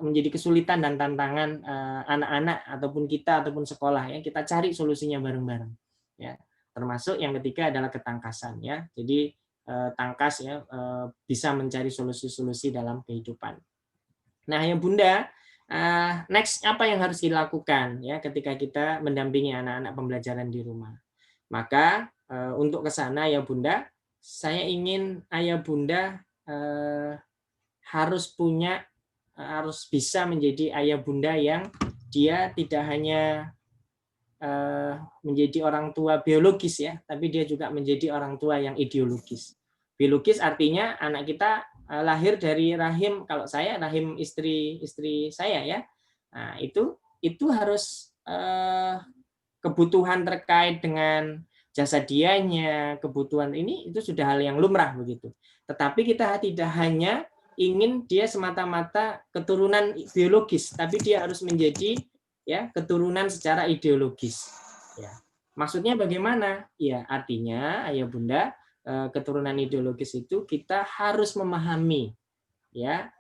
menjadi kesulitan dan tantangan anak-anak ataupun kita ataupun sekolah ya, kita cari solusinya bareng-bareng ya. Termasuk yang ketiga adalah ketangkasan ya. Jadi tangkas ya, bisa mencari solusi-solusi dalam kehidupan. Nah, ya Bunda, next apa yang harus dilakukan ya ketika kita mendampingi anak-anak pembelajaran di rumah? Maka untuk ke sana ya Bunda, saya ingin ayah Bunda harus bisa menjadi ayah Bunda yang dia tidak hanya menjadi orang tua biologis ya, tapi dia juga menjadi orang tua yang ideologis. Biologis artinya anak kita lahir dari rahim, kalau saya rahim istri saya ya. Nah, itu harus kebutuhan terkait dengan jasa dianya, kebutuhan ini itu sudah hal yang lumrah begitu. Tetapi kita tidak hanya ingin dia semata-mata keturunan biologis, tapi dia harus menjadi ya keturunan secara ideologis. Ya. Maksudnya bagaimana? Ya, artinya ayah bunda, keturunan ideologis itu kita harus memahami ya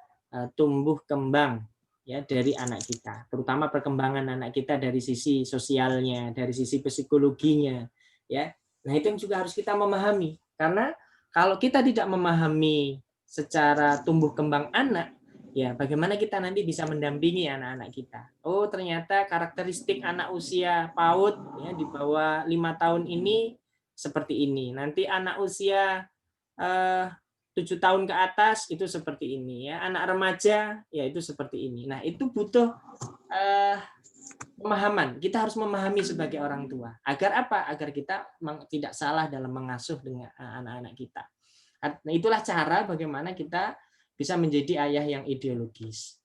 tumbuh kembang ya dari anak kita, terutama perkembangan anak kita dari sisi sosialnya, dari sisi psikologinya, ya. Nah, itu yang juga harus kita memahami, karena kalau kita tidak memahami secara tumbuh kembang anak, ya bagaimana kita nanti bisa mendampingi anak-anak kita. Oh, ternyata karakteristik anak usia PAUD ya di bawah 5 tahun ini seperti ini. Nanti anak usia 7 tahun ke atas itu seperti ini ya, anak remaja ya itu seperti ini. Nah, itu butuh pemahaman. Kita harus memahami sebagai orang tua. Agar apa? Agar kita tidak salah dalam mengasuh dengan anak-anak kita. Nah, itulah cara bagaimana kita bisa menjadi ayah yang ideologis.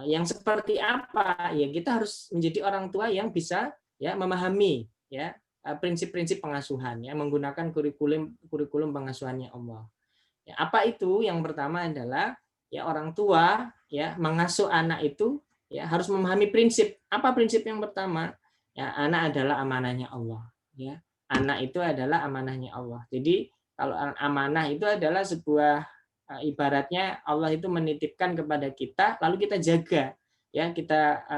Yang seperti apa? Ya, kita harus menjadi orang tua yang bisa ya memahami ya prinsip-prinsip pengasuhan ya, menggunakan kurikulum pengasuhannya Allah. Ya, apa itu? Yang pertama adalah ya orang tua ya mengasuh anak itu ya harus memahami prinsip. Apa prinsip yang pertama? Ya, anak adalah amanahnya Allah. Ya, anak itu adalah amanahnya Allah. Jadi kalau amanah itu adalah sebuah ibaratnya Allah itu menitipkan kepada kita, lalu kita jaga, ya kita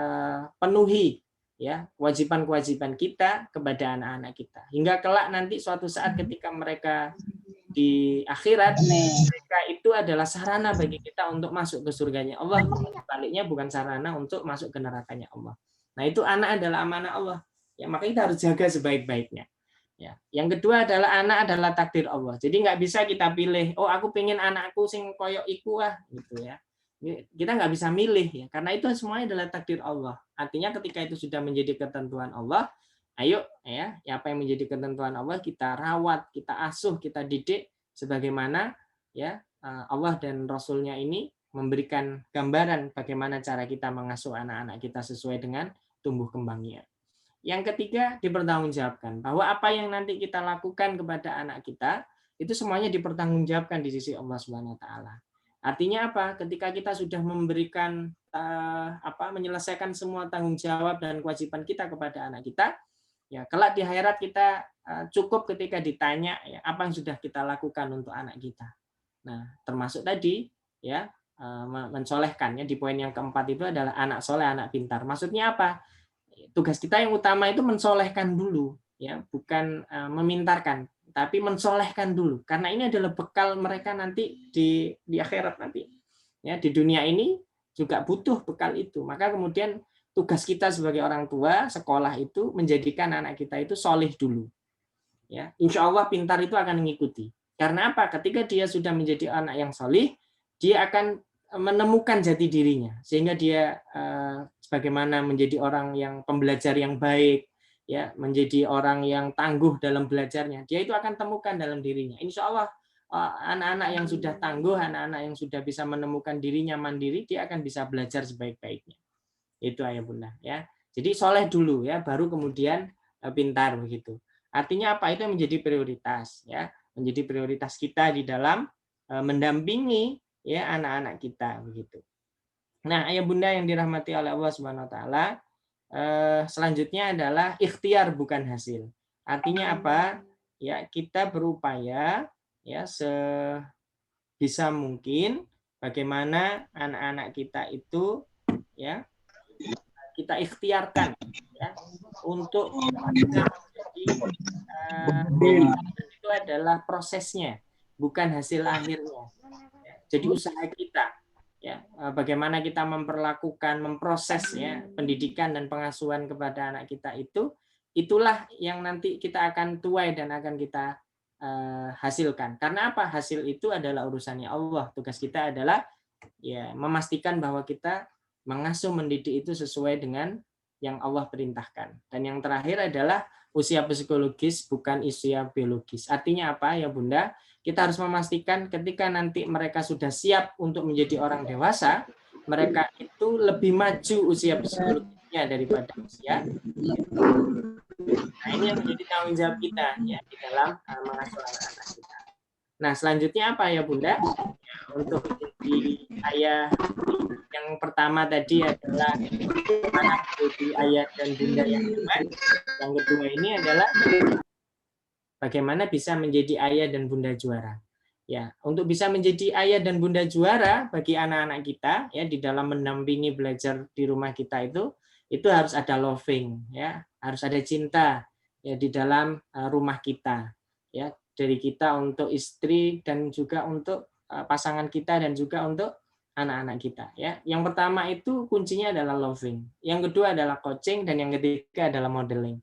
penuhi ya kewajiban-kewajiban kita kepada anak-anak kita. Hingga kelak nanti suatu saat ketika mereka di akhirat, mereka itu adalah sarana bagi kita untuk masuk ke surganya Allah. Sebaliknya bukan sarana untuk masuk ke nerakanya Allah. Nah, itu anak adalah amanah Allah. Ya, maka kita harus jaga sebaik-baiknya. Ya. Yang kedua adalah anak adalah takdir Allah. Jadi nggak bisa kita pilih, oh aku pengen anakku sing koyok iku gitu ya. Kita nggak bisa milih ya, karena itu semuanya adalah takdir Allah. Artinya ketika itu sudah menjadi ketentuan Allah, ayo ya apa yang menjadi ketentuan Allah kita rawat, kita asuh, kita didik sebagaimana ya Allah dan Rasul-Nya ini memberikan gambaran bagaimana cara kita mengasuh anak-anak kita sesuai dengan tumbuh kembangnya. Yang ketiga, dipertanggungjawabkan bahwa apa yang nanti kita lakukan kepada anak kita itu semuanya dipertanggungjawabkan di sisi Allah Subhanahu wa taala. Artinya apa? Ketika kita sudah memberikan menyelesaikan semua tanggung jawab dan kewajiban kita kepada anak kita, ya kelak di akhirat kita cukup ketika ditanya ya apa yang sudah kita lakukan untuk anak kita. Nah, termasuk tadi ya mensolehkan ya di poin yang keempat itu adalah anak soleh, anak pintar. Maksudnya apa? Tugas kita yang utama itu mensolehkan dulu ya, bukan memintarkan, tapi mensolehkan dulu. Karena ini adalah bekal mereka nanti di akhirat nanti. Ya, di dunia ini juga butuh bekal itu. Maka kemudian tugas kita sebagai orang tua sekolah itu menjadikan anak kita itu soleh dulu. Ya, insya Allah pintar itu akan mengikuti. Karena apa? Ketika dia sudah menjadi anak yang soleh, dia akan menemukan jati dirinya, sehingga dia sebagaimana menjadi orang yang pembelajar yang baik, ya menjadi orang yang tangguh dalam belajarnya. Dia itu akan temukan dalam dirinya. Insya Allah anak-anak yang sudah tangguh, anak-anak yang sudah bisa menemukan dirinya mandiri, dia akan bisa belajar sebaik-baiknya. Itu ayah bunda ya. Jadi soleh dulu ya, baru kemudian pintar begitu. Artinya apa? Itu yang menjadi prioritas ya, menjadi prioritas kita di dalam mendampingi ya anak-anak kita begitu. Nah, ayah bunda yang dirahmati oleh Allah Subhanahu wa taala, selanjutnya adalah ikhtiar bukan hasil. Artinya apa? Ya, kita berupaya ya sebisa mungkin bagaimana anak-anak kita itu ya kita ikhtiarkan ya untuk menjadi itu adalah prosesnya, bukan hasil akhirnya. Jadi usaha kita ya bagaimana kita memproses ya pendidikan dan pengasuhan kepada anak kita itulah yang nanti kita akan tuai dan akan kita hasilkan. Karena apa? Hasil itu adalah urusannya Allah. Tugas kita adalah ya memastikan bahwa kita mengasuh mendidik itu sesuai dengan yang Allah perintahkan. Dan yang terakhir adalah usia psikologis bukan usia biologis. Artinya apa ya Bunda? Kita harus memastikan ketika nanti mereka sudah siap untuk menjadi orang dewasa, mereka itu lebih maju usia psikologisnya daripada usia. Nah, ini yang menjadi tanggung jawab kita ya di dalam mengasuh anak-anak kita. Nah, selanjutnya apa ya Bunda? Ya, untuk menjadi ayah Yang pertama tadi adalah bagaimana menjadi ayah dan bunda yang hebat. Yang kedua ini adalah bagaimana bisa menjadi ayah dan bunda juara. Ya, untuk bisa menjadi ayah dan bunda juara bagi anak-anak kita ya di dalam mendampingi belajar di rumah kita itu harus ada loving ya, harus ada cinta ya di dalam rumah kita. Ya, dari kita untuk istri dan juga untuk pasangan kita dan juga untuk anak-anak kita ya. Yang pertama itu kuncinya adalah loving. Yang kedua adalah coaching dan yang ketiga adalah modeling.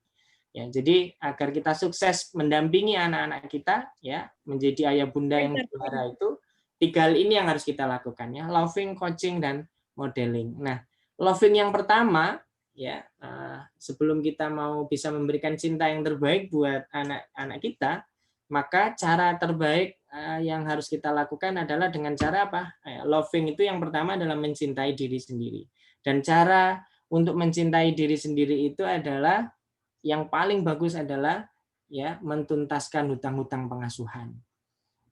Ya, jadi agar kita sukses mendampingi anak-anak kita ya menjadi ayah bunda yang juara itu 3 hal ini yang harus kita lakukan ya, loving, coaching dan modeling. Nah, loving yang pertama ya sebelum kita mau bisa memberikan cinta yang terbaik buat anak-anak kita, maka cara terbaik yang harus kita lakukan adalah dengan cara apa? Loving itu yang pertama adalah mencintai diri sendiri. Dan cara untuk mencintai diri sendiri itu adalah yang paling bagus adalah ya mentuntaskan hutang-hutang pengasuhan.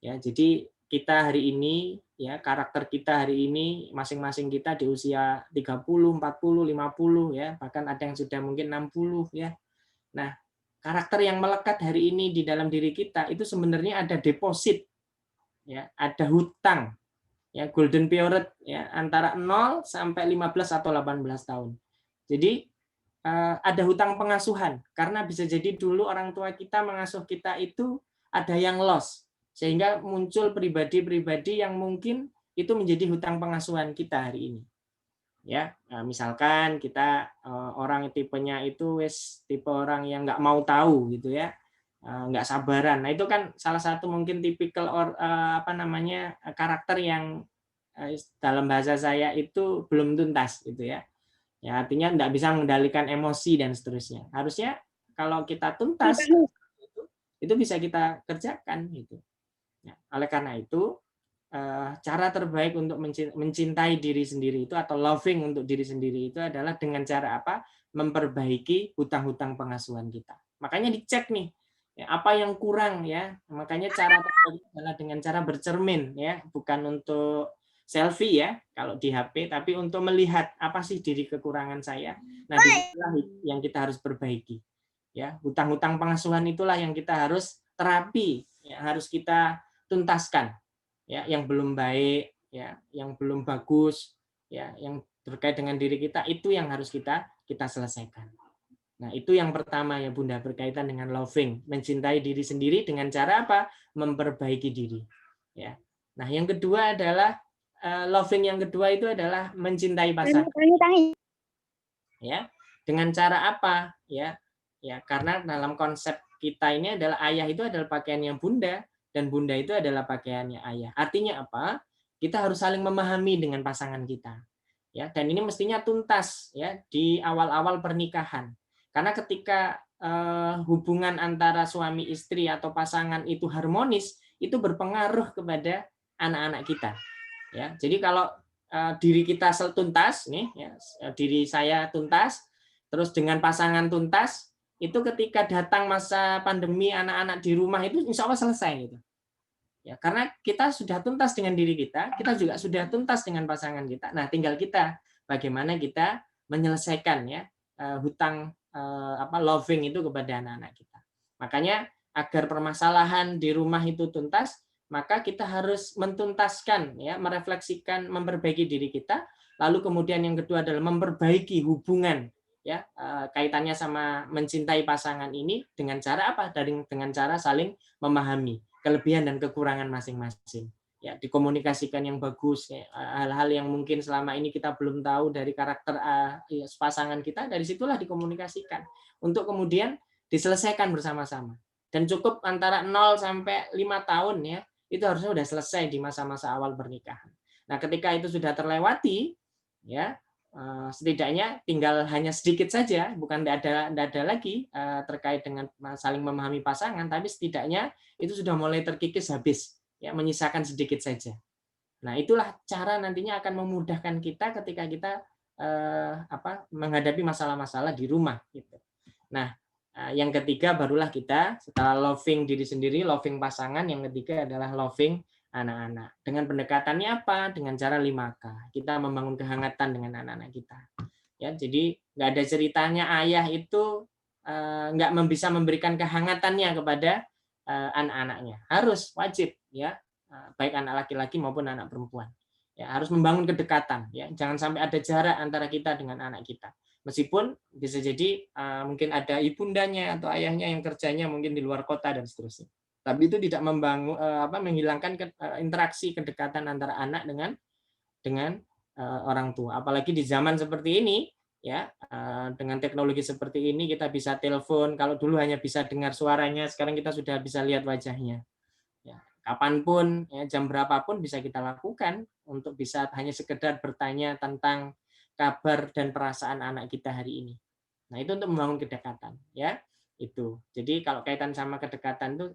Ya, jadi kita hari ini ya karakter kita hari ini masing-masing kita di usia 30, 40, 50 ya, bahkan ada yang sudah mungkin 60 ya. Nah, karakter yang melekat hari ini di dalam diri kita itu sebenarnya ada deposit ya, ada hutang ya, golden period ya antara 0 sampai 15 atau 18 tahun. Jadi ada hutang pengasuhan karena bisa jadi dulu orang tua kita mengasuh kita itu ada yang loss sehingga muncul pribadi-pribadi yang mungkin itu menjadi hutang pengasuhan kita hari ini ya. Misalkan kita orang tipenya itu tipe orang yang nggak mau tahu gitu ya, nggak sabaran. Nah itu kan salah satu mungkin tipikal karakter yang dalam bahasa saya itu belum tuntas gitu ya. Ya, artinya tidak bisa mengendalikan emosi dan seterusnya. Harusnya kalau kita tuntas itu bisa kita kerjakan gitu. Ya, oleh karena itu cara terbaik untuk mencintai diri sendiri itu atau loving untuk diri sendiri itu adalah dengan cara apa? Memperbaiki hutang-hutang pengasuhan kita. Makanya dicek nih ya, apa yang kurang ya. Makanya cara terbaik adalah dengan cara bercermin ya, bukan untuk selfie ya kalau di HP, tapi untuk melihat apa sih diri kekurangan saya. Nah, itulah yang kita harus perbaiki. Ya, hutang-hutang pengasuhan itulah yang kita harus terapi, ya, harus kita tuntaskan. Ya, yang belum baik, ya, yang belum bagus, ya, yang terkait dengan diri kita itu yang harus kita selesaikan. Nah, itu yang pertama ya Bunda berkaitan dengan loving, mencintai diri sendiri dengan cara apa? Memperbaiki diri. Ya. Nah, yang kedua adalah loving yang kedua itu adalah mencintai pasangan. Ya, dengan cara apa? Ya, karena dalam konsep kita ini adalah ayah itu adalah pakaiannya bunda dan bunda itu adalah pakaiannya ayah. Artinya apa? Kita harus saling memahami dengan pasangan kita. Ya, dan ini mestinya tuntas ya di awal-awal pernikahan. Karena ketika hubungan antara suami istri atau pasangan itu harmonis, itu berpengaruh kepada anak-anak kita. Ya, jadi kalau diri kita tuntas nih, ya, diri saya tuntas, terus dengan pasangan tuntas, itu ketika datang masa pandemi anak-anak di rumah itu insya Allah selesai gitu. Ya, karena kita sudah tuntas dengan diri kita juga sudah tuntas dengan pasangan kita. Nah, tinggal kita bagaimana kita menyelesaikan ya hutang loving itu kepada anak-anak kita. Makanya agar permasalahan di rumah itu tuntas, maka kita harus mentuntaskan ya, merefleksikan, memperbaiki diri kita. Lalu kemudian yang kedua adalah memperbaiki hubungan ya kaitannya sama mencintai pasangan ini dengan cara apa? Dengan cara saling memahami kelebihan dan kekurangan masing-masing. Ya, dikomunikasikan yang bagus ya, hal-hal yang mungkin selama ini kita belum tahu dari karakter pasangan kita, dari situlah dikomunikasikan untuk kemudian diselesaikan bersama-sama. Dan cukup antara 0 sampai 5 tahun ya, itu harusnya sudah selesai di masa-masa awal pernikahan. Nah, ketika itu sudah terlewati, ya setidaknya tinggal hanya sedikit saja, bukan tidak ada lagi terkait dengan saling memahami pasangan, tapi setidaknya itu sudah mulai terkikis habis, ya menyisakan sedikit saja. Nah, itulah cara nantinya akan memudahkan kita ketika kita menghadapi masalah-masalah di rumah. Gitu. Nah, yang ketiga barulah kita setelah loving diri sendiri, loving pasangan, yang ketiga adalah loving anak-anak. Dengan pendekatannya apa? Dengan cara 5K. Kita membangun kehangatan dengan anak-anak kita. Ya, jadi nggak ada ceritanya ayah itu nggak bisa memberikan kehangatannya kepada anak-anaknya. Harus wajib ya, baik anak laki-laki maupun anak perempuan. Ya, harus membangun kedekatan. Ya, jangan sampai ada jarak antara kita dengan anak kita. Meskipun bisa jadi mungkin ada ibundanya atau ayahnya yang kerjanya mungkin di luar kota dan seterusnya. Tapi itu tidak membangun menghilangkan interaksi kedekatan antara anak dengan orang tua. Apalagi di zaman seperti ini, ya dengan teknologi seperti ini kita bisa telepon. Kalau dulu hanya bisa dengar suaranya, sekarang kita sudah bisa lihat wajahnya. Ya, kapanpun, ya, jam berapapun bisa kita lakukan untuk bisa hanya sekedar bertanya tentang kabar dan perasaan anak kita hari ini. Nah, itu untuk membangun kedekatan, ya. Itu. Jadi kalau kaitan sama kedekatan itu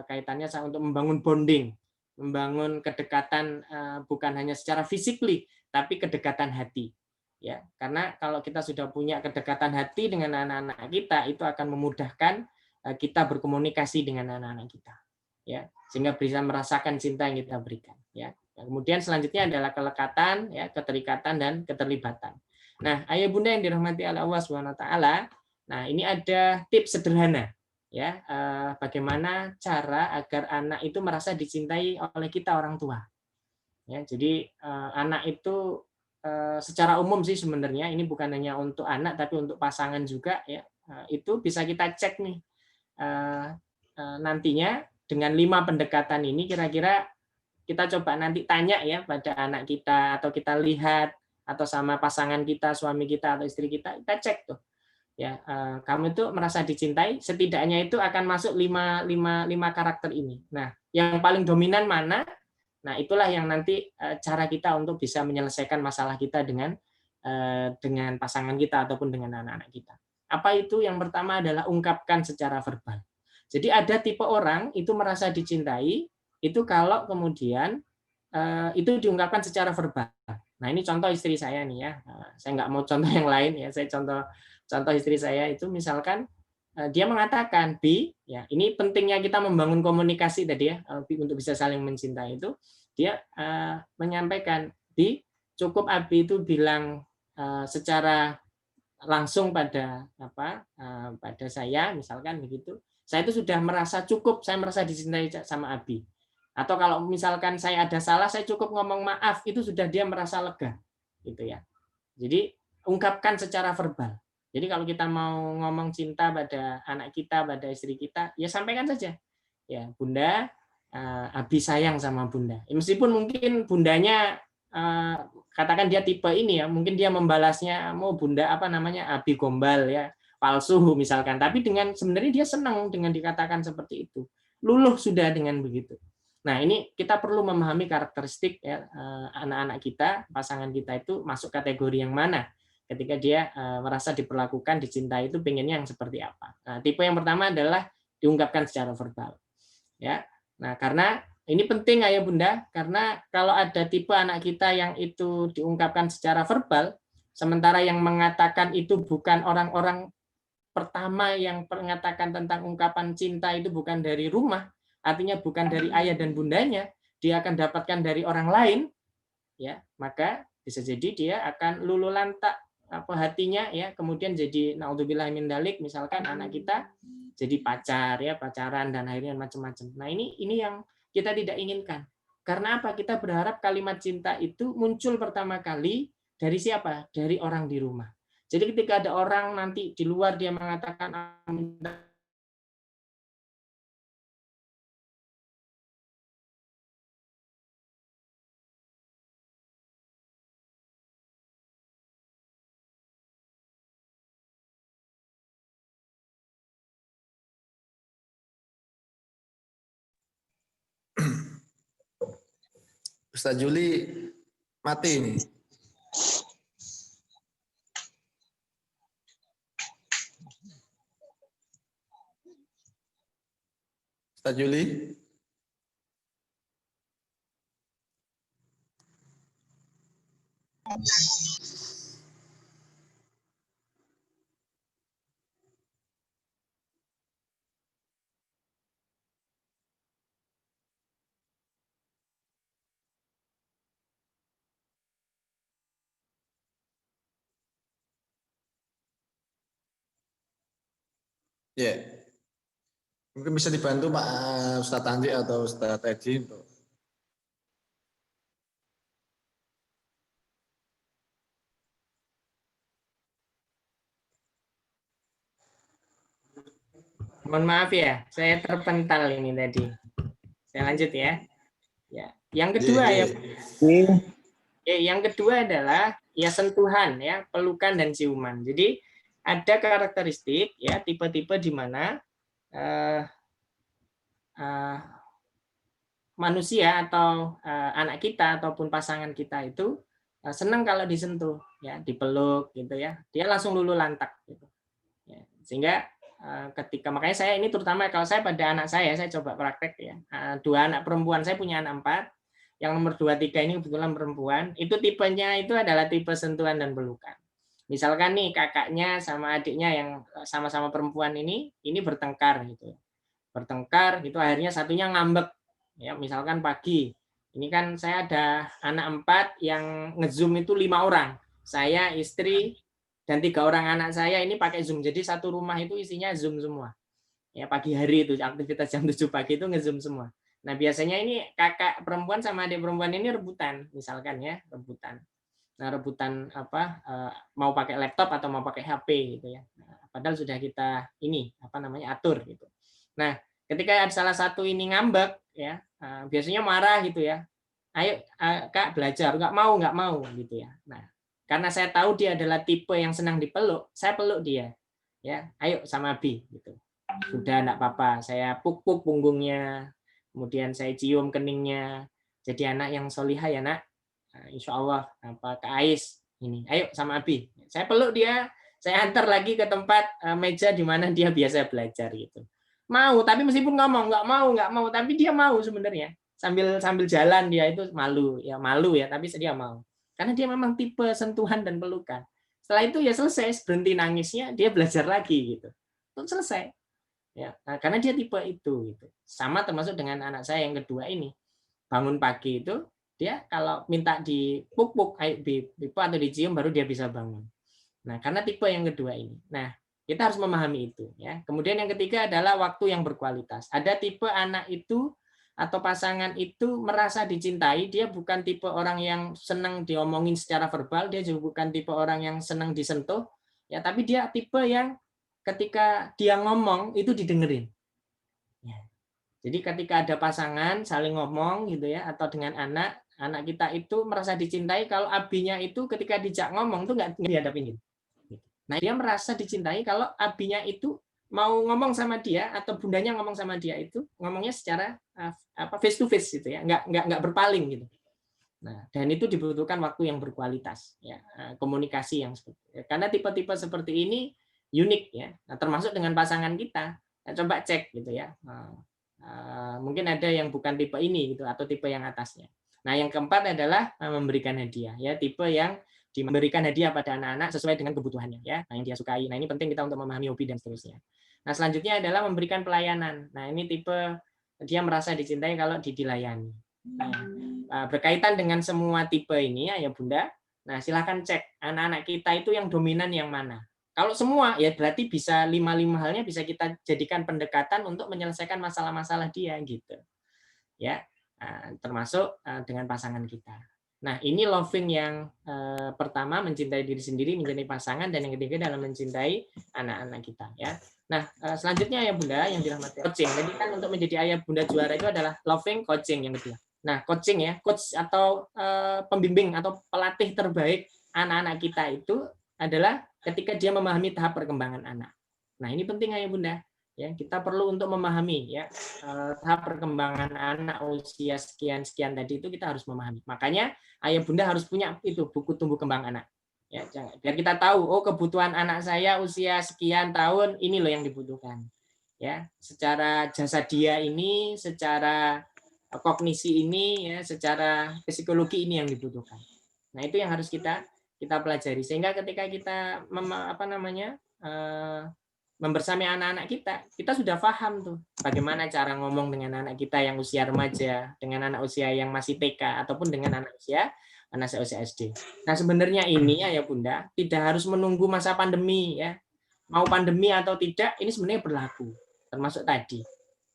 kaitannya sama untuk membangun bonding, membangun kedekatan bukan hanya secara physically, tapi kedekatan hati. Ya, karena kalau kita sudah punya kedekatan hati dengan anak-anak kita, itu akan memudahkan kita berkomunikasi dengan anak-anak kita. Ya, sehingga bisa merasakan cinta yang kita berikan, ya. Kemudian selanjutnya adalah kelekatan, ya, keterikatan dan keterlibatan. Nah, ayah bunda yang dirahmati Allah Subhanahu wa taala, nah ini ada tips sederhana, ya, bagaimana cara agar anak itu merasa dicintai oleh kita orang tua. Ya, jadi anak itu secara umum sih sebenarnya ini bukan hanya untuk anak tapi untuk pasangan juga, ya. Itu bisa kita cek nih nantinya dengan 5 pendekatan ini kira-kira kita coba nanti tanya ya pada anak kita atau kita lihat atau sama pasangan kita, suami kita atau istri kita cek tuh. Ya, kamu itu merasa dicintai, setidaknya itu akan masuk 5 karakter ini. Nah, yang paling dominan mana? Nah, itulah yang nanti cara kita untuk bisa menyelesaikan masalah kita dengan pasangan kita ataupun dengan anak-anak kita. Apa itu? Yang pertama adalah ungkapkan secara verbal. Jadi ada tipe orang itu merasa dicintai itu kalau kemudian itu diungkapkan secara verbal. Nah, ini contoh istri saya nih ya. Saya nggak mau contoh yang lain ya. Saya contoh istri saya itu misalkan dia mengatakan, Bi, ya ini pentingnya kita membangun komunikasi tadi ya, untuk bisa saling mencintai itu. Dia menyampaikan, Bi, cukup Abi itu bilang secara langsung pada pada saya misalkan begitu, saya itu sudah merasa cukup, saya merasa dicintai sama Abi. Atau kalau misalkan saya ada salah, saya cukup ngomong maaf, itu sudah dia merasa lega, gitu ya. Jadi ungkapkan secara verbal. Jadi kalau kita mau ngomong cinta pada anak kita, pada istri kita, ya sampaikan saja. Ya, Bunda, Abi sayang sama Bunda. Meskipun mungkin bundanya katakan dia tipe ini ya, mungkin dia membalasnya mau Bunda apa namanya Abi gombal ya, palsu misalkan. Tapi dengan sebenarnya dia senang dengan dikatakan seperti itu. Luluh sudah dengan begitu. Nah, ini kita perlu memahami karakteristik ya, anak-anak kita, pasangan kita itu masuk kategori yang mana ketika dia merasa diperlakukan, dicintai itu pengennya yang seperti apa. Nah, tipe yang pertama adalah diungkapkan secara verbal. Ya. Nah, karena ini penting ayah bunda, karena kalau ada tipe anak kita yang itu diungkapkan secara verbal, sementara yang mengatakan itu bukan orang-orang pertama yang mengatakan tentang ungkapan cinta itu bukan dari rumah, artinya bukan dari ayah dan bundanya, dia akan dapatkan dari orang lain, ya maka bisa jadi dia akan luluh lantak apa hatinya ya, kemudian jadi naudzubillah min dalik, misalkan anak kita jadi pacar ya, pacaran dan akhirnya macam-macam. Nah, ini yang kita tidak inginkan. Karena apa? Kita berharap kalimat cinta itu muncul pertama kali dari siapa? Dari orang di rumah. Jadi ketika ada orang nanti di luar dia mengatakan Ustaz Juli mati ini. Ustaz Juli. Ya. Mungkin bisa dibantu Pak Ustadz Andi atau Ustadz Edi untuk Mohon maaf ya, saya terpental ini tadi. Saya lanjut ya. Ya, yang kedua ya. Yang kedua adalah ya sentuhan ya, pelukan dan ciuman. Jadi ada karakteristik ya tipe-tipe di mana manusia atau anak kita ataupun pasangan kita itu senang kalau disentuh ya, dipeluk gitu ya. Dia langsung luluh lantak gitu. Ya, sehingga ketika makanya saya ini terutama kalau saya pada anak saya coba praktek ya. 2 anak perempuan, saya punya anak 4. Yang nomor 2, 3 ini kebetulan perempuan. Itu tipenya itu adalah tipe sentuhan dan pelukan. Misalkan nih kakaknya sama adiknya yang sama-sama perempuan ini bertengkar gitu. Bertengkar itu akhirnya satunya ngambek. Ya, misalkan pagi. Ini kan saya ada anak 4 yang nge-zoom itu 5 orang. Saya, istri, dan 3 orang anak saya ini pakai Zoom. Jadi satu rumah itu isinya Zoom semua. Ya, pagi hari itu aktivitas jam 7 pagi itu nge-zoom semua. Nah, biasanya ini kakak perempuan sama adik perempuan ini rebutan, misalkan ya, rebutan. Nah, rebutan apa mau pakai laptop atau mau pakai HP gitu ya. Nah, padahal sudah kita ini atur gitu. Nah, ketika ada salah satu ini ngambek ya, biasanya marah gitu ya. Ayo Kak belajar, nggak mau gitu ya. Nah, karena saya tahu dia adalah tipe yang senang dipeluk, saya peluk dia. Ya, ayo sama Abi gitu. Sudah enggak apa-apa, saya puk-puk punggungnya, kemudian saya cium keningnya. Jadi anak yang solihah ya nak. Nah, insya Allah Kak Ais ini, ayo sama Abi. Saya peluk dia, saya antar lagi ke tempat meja di mana dia biasa belajar gitu. Mau, tapi meskipun ngomong nggak mau, tapi dia mau sebenarnya. Sambil jalan dia itu malu ya, tapi dia mau. Karena dia memang tipe sentuhan dan pelukan. Setelah itu ya selesai, berhenti nangisnya, dia belajar lagi gitu. Terus selesai. Ya, nah, karena dia tipe itu gitu. Sama termasuk dengan anak saya yang kedua ini. Bangun pagi itu dia kalau minta dipuk-puk atau dicium baru dia bisa bangun. Nah, karena tipe yang kedua ini. Nah, kita harus memahami itu ya. Kemudian yang ketiga adalah waktu yang berkualitas. Ada tipe anak itu atau pasangan itu merasa dicintai, dia bukan tipe orang yang senang diomongin secara verbal, dia juga bukan tipe orang yang senang disentuh, ya, tapi dia tipe yang ketika dia ngomong itu didengerin. Ya. Jadi ketika ada pasangan saling ngomong gitu ya, atau dengan anak kita itu merasa dicintai kalau abinya itu ketika dijak ngomong tuh nggak dihadapin. Nah, dia merasa dicintai kalau abinya itu mau ngomong sama dia atau bundanya ngomong sama dia itu ngomongnya secara face to face gitu ya, nggak berpaling gitu. Nah, dan itu dibutuhkan waktu yang berkualitas ya, komunikasi yang karena tipe-tipe seperti ini unik ya. Nah, termasuk dengan pasangan kita. Nah, coba cek gitu ya. Mungkin ada yang bukan tipe ini gitu atau tipe yang atasnya. Nah, yang keempat adalah memberikan hadiah ya, tipe yang memberikan hadiah pada anak-anak sesuai dengan kebutuhannya ya, nah yang dia sukai. Nah, ini penting kita untuk memahami hobi dan seterusnya. Nah, selanjutnya adalah memberikan pelayanan. Nah, ini tipe dia merasa dicintai kalau dilayani. Nah, berkaitan dengan semua tipe ini ya Bunda. Nah, silakan cek anak-anak kita itu yang dominan yang mana. Kalau semua ya berarti bisa 5 halnya bisa kita jadikan pendekatan untuk menyelesaikan masalah-masalah dia gitu. Ya, termasuk dengan pasangan kita. Nah, ini loving yang pertama, mencintai diri sendiri, mencintai pasangan, dan yang ketiga dalam mencintai anak-anak kita ya. Nah, selanjutnya ya Bunda yang dirahmati coaching. Jadi kan untuk menjadi ayah Bunda juara itu adalah loving coaching yang kedua. Nah, coaching ya, coach atau pembimbing atau pelatih terbaik anak-anak kita itu adalah ketika dia memahami tahap perkembangan anak. Nah, ini penting ya Bunda. Ya, kita perlu untuk memahami ya tahap perkembangan anak usia sekian tadi itu kita harus memahami. Makanya ayah bunda harus punya itu buku tumbuh kembang anak. Ya, biar kita tahu oh kebutuhan anak saya usia sekian tahun ini loh yang dibutuhkan. Ya, secara jasa dia ini, secara kognisi ini ya, secara psikologi ini yang dibutuhkan. Nah, itu yang harus kita pelajari sehingga ketika kita membersamai anak-anak kita sudah paham tuh bagaimana cara ngomong dengan anak kita yang usia remaja, dengan anak usia yang masih TK ataupun dengan anak usia SD. Nah, sebenarnya ini ya Bunda tidak harus menunggu masa pandemi ya. mau pandemi atau tidak, ini sebenarnya berlaku, termasuk tadi.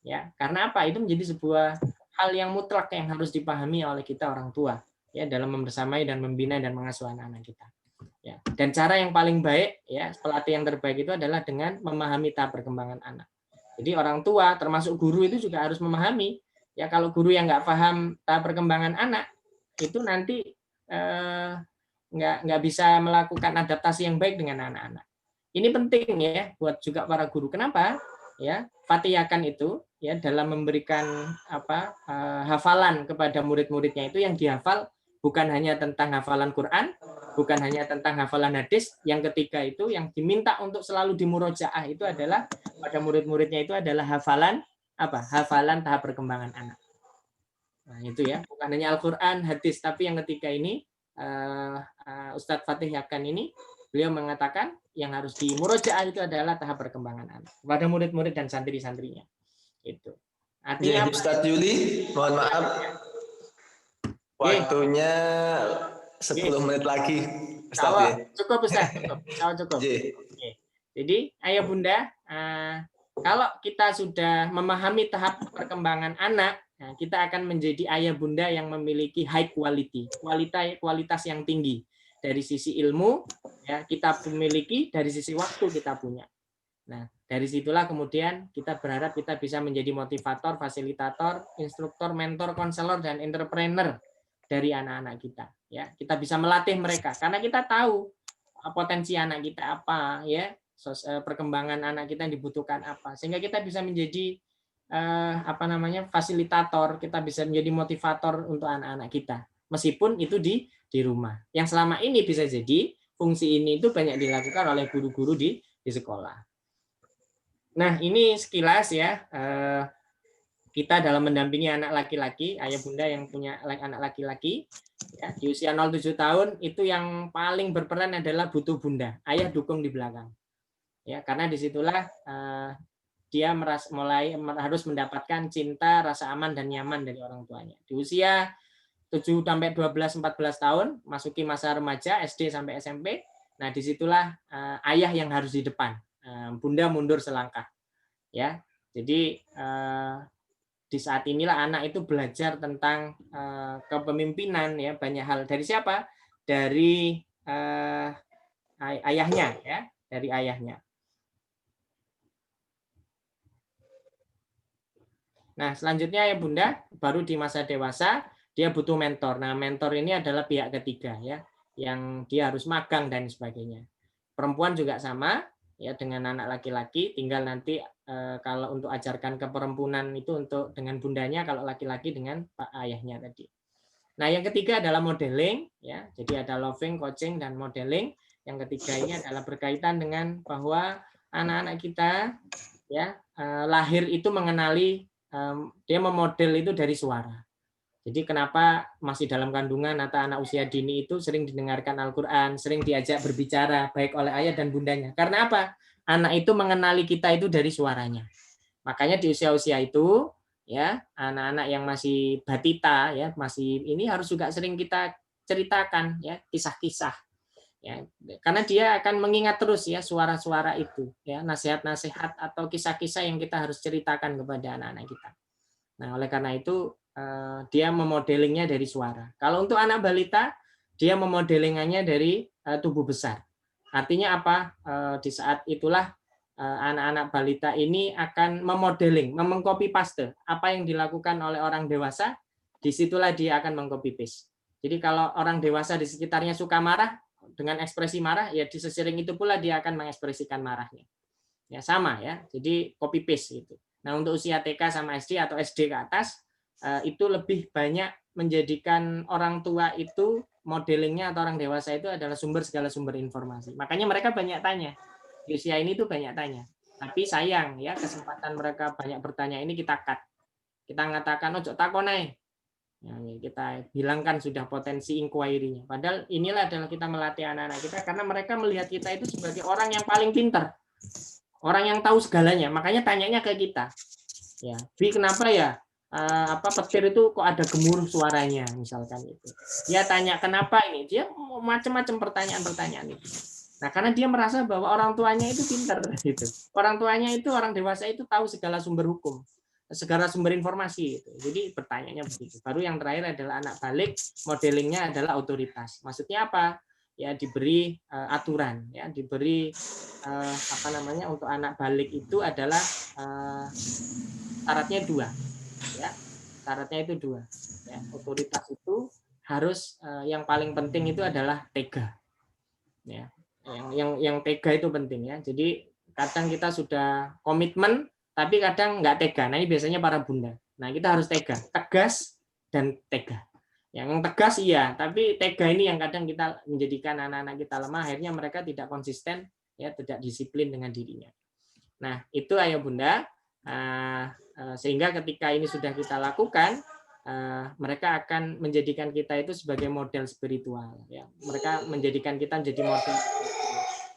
Ya, karena apa? Itu menjadi sebuah hal yang mutlak yang harus dipahami oleh kita orang tua, ya, dalam membersamai dan membina dan mengasuh anak-anak kita. Ya, dan cara yang paling baik, ya, pelatih yang terbaik itu adalah dengan memahami tahap perkembangan anak. Jadi orang tua, termasuk guru itu juga harus memahami. Ya, kalau guru yang nggak paham tahap perkembangan anak, itu nanti nggak bisa melakukan adaptasi yang baik dengan anak-anak. Ini penting ya buat juga para guru. Kenapa? Ya, Fatihakan itu ya dalam memberikan hafalan kepada murid-muridnya itu yang dihafal bukan hanya tentang hafalan Quran, bukan hanya tentang hafalan hadis. Yang ketiga itu yang diminta untuk selalu dimurojaah itu adalah pada murid-muridnya itu adalah hafalan hafalan tahap perkembangan anak. Nah, itu ya, bukan hanya Al-Quran, hadis, tapi yang ketiga ini Ustadz Fatihakan ini beliau mengatakan yang harus dimurojaah itu adalah tahap perkembangan anak pada murid-murid dan santri-santrinya. Itu. Artinya Ustadz Yuli, mohon maaf. Waktunya 10 menit lagi. Cukup Ustaz, cukup. Jadi ayah bunda, kalau kita sudah memahami tahap perkembangan anak, nah, kita akan menjadi ayah bunda yang memiliki high quality, kualitas yang tinggi dari sisi ilmu, ya kita memiliki, dari sisi waktu kita punya. Nah, dari situlah kemudian kita berharap kita bisa menjadi motivator, fasilitator, instruktur, mentor, konselor, dan entrepreneur dari anak-anak kita. Ya, kita bisa melatih mereka karena kita tahu potensi anak kita apa, ya, perkembangan anak kita yang dibutuhkan apa, sehingga kita bisa menjadi fasilitator, kita bisa menjadi motivator untuk anak-anak kita, meskipun itu di rumah. Yang selama ini bisa jadi fungsi ini itu banyak dilakukan oleh guru-guru di sekolah. Nah, ini sekilas ya kita dalam mendampingi anak laki-laki, ayah bunda yang punya anak laki-laki ya, di usia 0-7 tahun itu yang paling berperan adalah butuh bunda, ayah dukung di belakang. Ya, karena disitulah dia harus mendapatkan cinta, rasa aman dan nyaman dari orang tuanya. Di usia 7 sampai 12, 14 tahun, masuki masa remaja, SD sampai SMP. Nah, disitulah ayah yang harus di depan, bunda mundur selangkah. Ya, jadi di saat inilah anak itu belajar tentang kepemimpinan, ya, banyak hal. Dari siapa? Dari ayahnya, ya, dari ayahnya. Nah, selanjutnya ya bunda, baru di masa dewasa dia butuh mentor. Nah, mentor ini adalah pihak ketiga, ya, yang dia harus magang dan sebagainya. Perempuan juga sama, ya, dengan anak laki-laki. Tinggal nanti kalau untuk ajarkan keperempunan itu untuk dengan bundanya, kalau laki-laki dengan ayahnya tadi. Nah, yang ketiga adalah modeling, ya. Jadi ada loving, coaching, dan modeling. Yang ketiga ini adalah berkaitan dengan bahwa anak-anak kita, ya, lahir itu mengenali. Dia memodel itu dari suara. Jadi kenapa masih dalam kandungan atau anak usia dini itu sering didengarkan Al-Quran, sering diajak berbicara baik oleh ayah dan bundanya. Karena apa? Anak itu mengenali kita itu dari suaranya. Makanya di usia-usia itu, ya, anak-anak yang masih batita, ya, masih ini harus juga sering kita ceritakan, ya, kisah-kisah. Ya, karena dia akan mengingat terus, ya, suara-suara itu, ya, nasihat-nasihat atau kisah-kisah yang kita harus ceritakan kepada anak-anak kita. Nah, oleh karena itu dia memodelingnya dari suara. Kalau untuk anak balita, dia memodelingannya dari tubuh besar. Artinya apa? Di saat itulah anak-anak balita ini akan memodeling, mengcopy paste apa yang dilakukan oleh orang dewasa. Disitulah dia akan mengcopy paste. Jadi kalau orang dewasa di sekitarnya suka marah, dengan ekspresi marah, ya di sesering itu pula dia akan mengekspresikan marahnya. Ya, sama, ya. Jadi copy paste gitu. Nah, untuk usia TK sama SD atau SD ke atas itu lebih banyak menjadikan orang tua itu modelingnya atau orang dewasa itu adalah segala sumber informasi. Makanya mereka banyak tanya. Di usia ini tuh banyak tanya. Tapi sayang, ya, kesempatan mereka banyak bertanya ini kita cut. Kita mengatakan ojo takonai. Ya, kita hilangkan sudah potensi inquiry-nya. Padahal inilah adalah kita melatih anak-anak kita karena mereka melihat kita itu sebagai orang yang paling pintar, orang yang tahu segalanya. Makanya tanyanya ke kita. Ya, Bi, kenapa ya petir itu kok ada gemuruh suaranya, misalkan itu. Dia tanya kenapa ini. Dia macam-macam pertanyaan-pertanyaan itu. Nah, karena dia merasa bahwa orang tuanya itu pintar gitu. Orang tuanya itu, orang dewasa itu tahu segala sumber hukum, segala sumber informasi gitu. Jadi pertanyaannya begitu. Baru yang terakhir adalah anak balik, modelingnya adalah otoritas. Maksudnya apa? Ya diberi aturan, ya diberi apa namanya, untuk anak balik itu adalah syaratnya 2. Ya. Syaratnya itu 2. Ya, otoritas itu harus yang paling penting itu adalah tega. Ya. Yang tega itu penting ya. Jadi kadang kita sudah komitmen tapi kadang nggak tega. Nah, ini biasanya para bunda. Nah, kita harus tega, tegas dan tega. Yang tegas iya, tapi tega ini yang kadang kita menjadikan anak-anak kita lemah, akhirnya mereka tidak konsisten, ya, tidak disiplin dengan dirinya. Nah, itu ayah bunda, sehingga ketika ini sudah kita lakukan, mereka akan menjadikan kita itu sebagai model spiritual. Ya, mereka menjadikan kita menjadi model,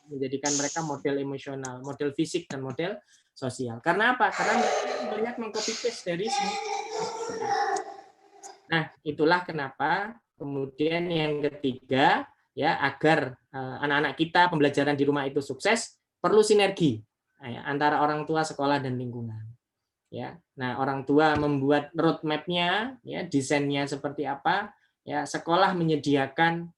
menjadikan mereka model emosional, model fisik dan model sosial. Karena apa? Karena mereka banyak mengcopy paste dari semua. Nah, itulah kenapa kemudian yang ketiga, ya, agar anak-anak kita pembelajaran di rumah itu sukses, perlu sinergi antara orang tua, sekolah, dan lingkungan. Ya, nah, orang tua membuat roadmap-nya, ya, desainnya seperti apa, ya, sekolah menyediakan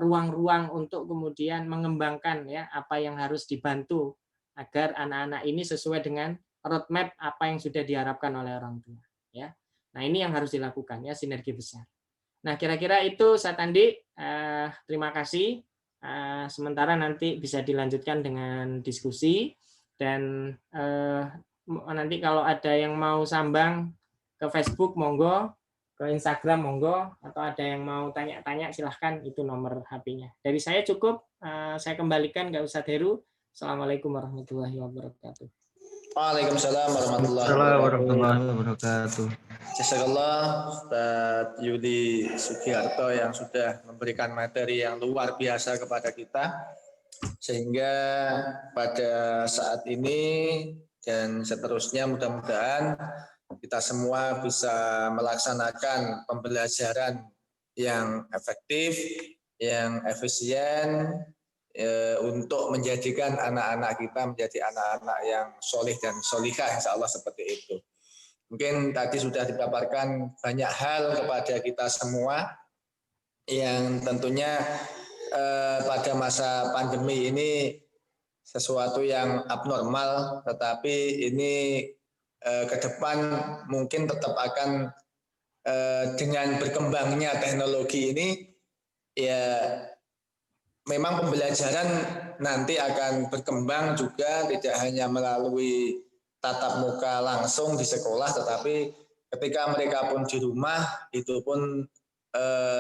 ruang-ruang untuk kemudian mengembangkan, ya, apa yang harus dibantu agar anak-anak ini sesuai dengan roadmap apa yang sudah diharapkan oleh orang tua. Ya, nah, ini yang harus dilakukan, ya, sinergi besar. Nah, kira-kira itu Ustaz Andi. Terima kasih. Sementara nanti bisa dilanjutkan dengan diskusi, dan nanti kalau ada yang mau sambang ke Facebook monggo, ke Instagram monggo, atau ada yang mau tanya-tanya silahkan, itu nomor HP-nya. Dari saya cukup, saya kembalikan ke Ustadz Heru. Assalamualaikum warahmatullahi wabarakatuh. Waalaikumsalam warahmatullahi wabarakatuh. Jazakallah Ustaz Yudi Sugiharto yang sudah memberikan materi yang luar biasa kepada kita, sehingga pada saat ini dan seterusnya mudah-mudahan kita semua bisa melaksanakan pembelajaran yang efektif, yang efisien, untuk menjadikan anak-anak kita menjadi anak-anak yang solih dan solihah, insya Allah seperti itu. Mungkin tadi sudah dipaparkan banyak hal kepada kita semua yang tentunya pada masa pandemi ini sesuatu yang abnormal, tetapi ini ke depan mungkin tetap akan dengan berkembangnya teknologi ini, ya, memang pembelajaran nanti akan berkembang juga, tidak hanya melalui tatap muka langsung di sekolah, tetapi ketika mereka pun di rumah itu pun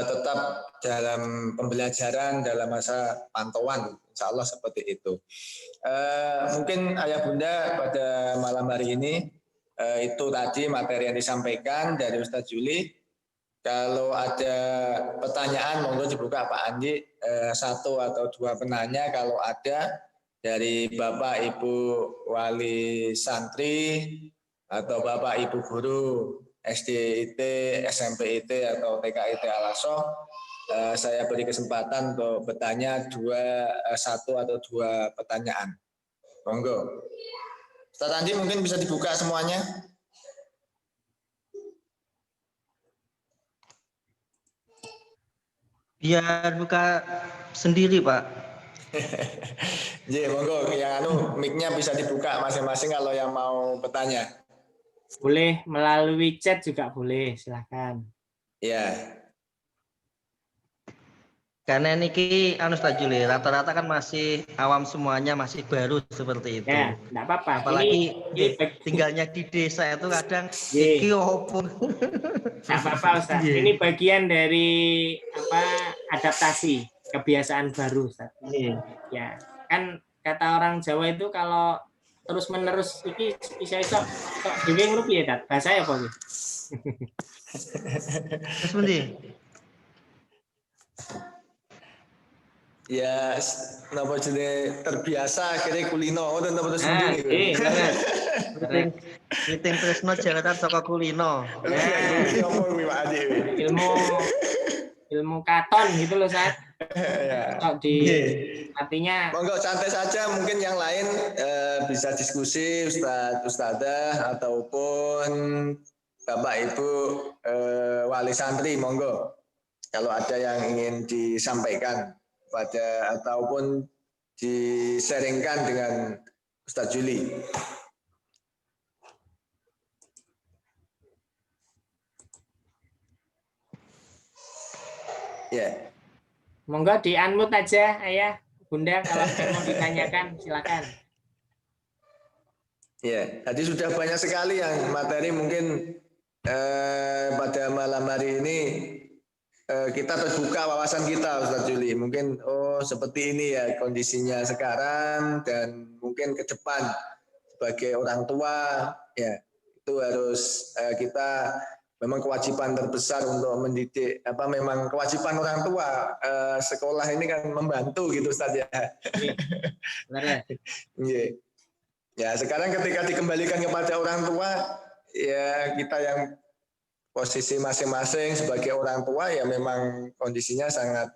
tetap dalam pembelajaran, dalam masa pantauan, insya Allah seperti itu. Mungkin ayah bunda pada malam hari ini itu tadi materi yang disampaikan dari Ustadz Juli. Kalau ada pertanyaan monggo dibuka Pak Andi, 1 atau 2 penanya kalau ada dari Bapak Ibu wali santri atau Bapak Ibu guru SDIT, SMPIT atau TKIT Al-Asoh, saya beri kesempatan untuk bertanya 1 atau 2 pertanyaan. Monggo. Ustaz Andi mungkin bisa dibuka semuanya. Biar buka sendiri, Pak. Jadi monggo, yang mic-nya bisa dibuka masing-masing kalau yang mau bertanya. Boleh melalui chat juga boleh, silahkan. Ya. Karena niki Ustaz Juli, rata-rata kan masih awam semuanya, masih baru seperti itu. Ya, enggak apa-apa. Apalagi tinggalnya di desa itu kadang iki opo. Enggak apa-apa, Ustaz. Ini bagian dari adaptasi kebiasaan baru, Ustaz. Ya, kan kata orang Jawa itu kalau terus-menerus iki iso-iso kok dhewe ngono piye, Tat? Bahasa apa iki? Terus pundi? Ya, napa jenenge terbiasa akhirnya kulino ngoten napa terus sendiri. Meeting Tresno jabatan saka kulino. Ilmu ilmu katon gitu loh Ustaz. Ya. Kok di artinya Monggo santai saja, mungkin yang lain bisa diskusi Ustadzah ataupun Bapak Ibu wali santri, monggo. Kalau ada yang ingin disampaikan pada ataupun disaringkan dengan Ustadz Juli. Ya. monggo di unmute aja Ayah, Bunda kalau mau ditanyakan silakan. Ya, tadi sudah banyak sekali yang materi mungkin pada malam hari ini kita terbuka wawasan kita Ustadz Juli. Mungkin seperti ini ya kondisinya sekarang dan mungkin ke depan sebagai orang tua ya itu harus kita memang kewajiban terbesar untuk mendidik memang kewajiban orang tua sekolah ini kan membantu gitu Ustaz ya. Benar. Ya, sekarang ketika dikembalikan kepada orang tua ya kita yang posisi masing-masing sebagai orang tua ya memang kondisinya sangat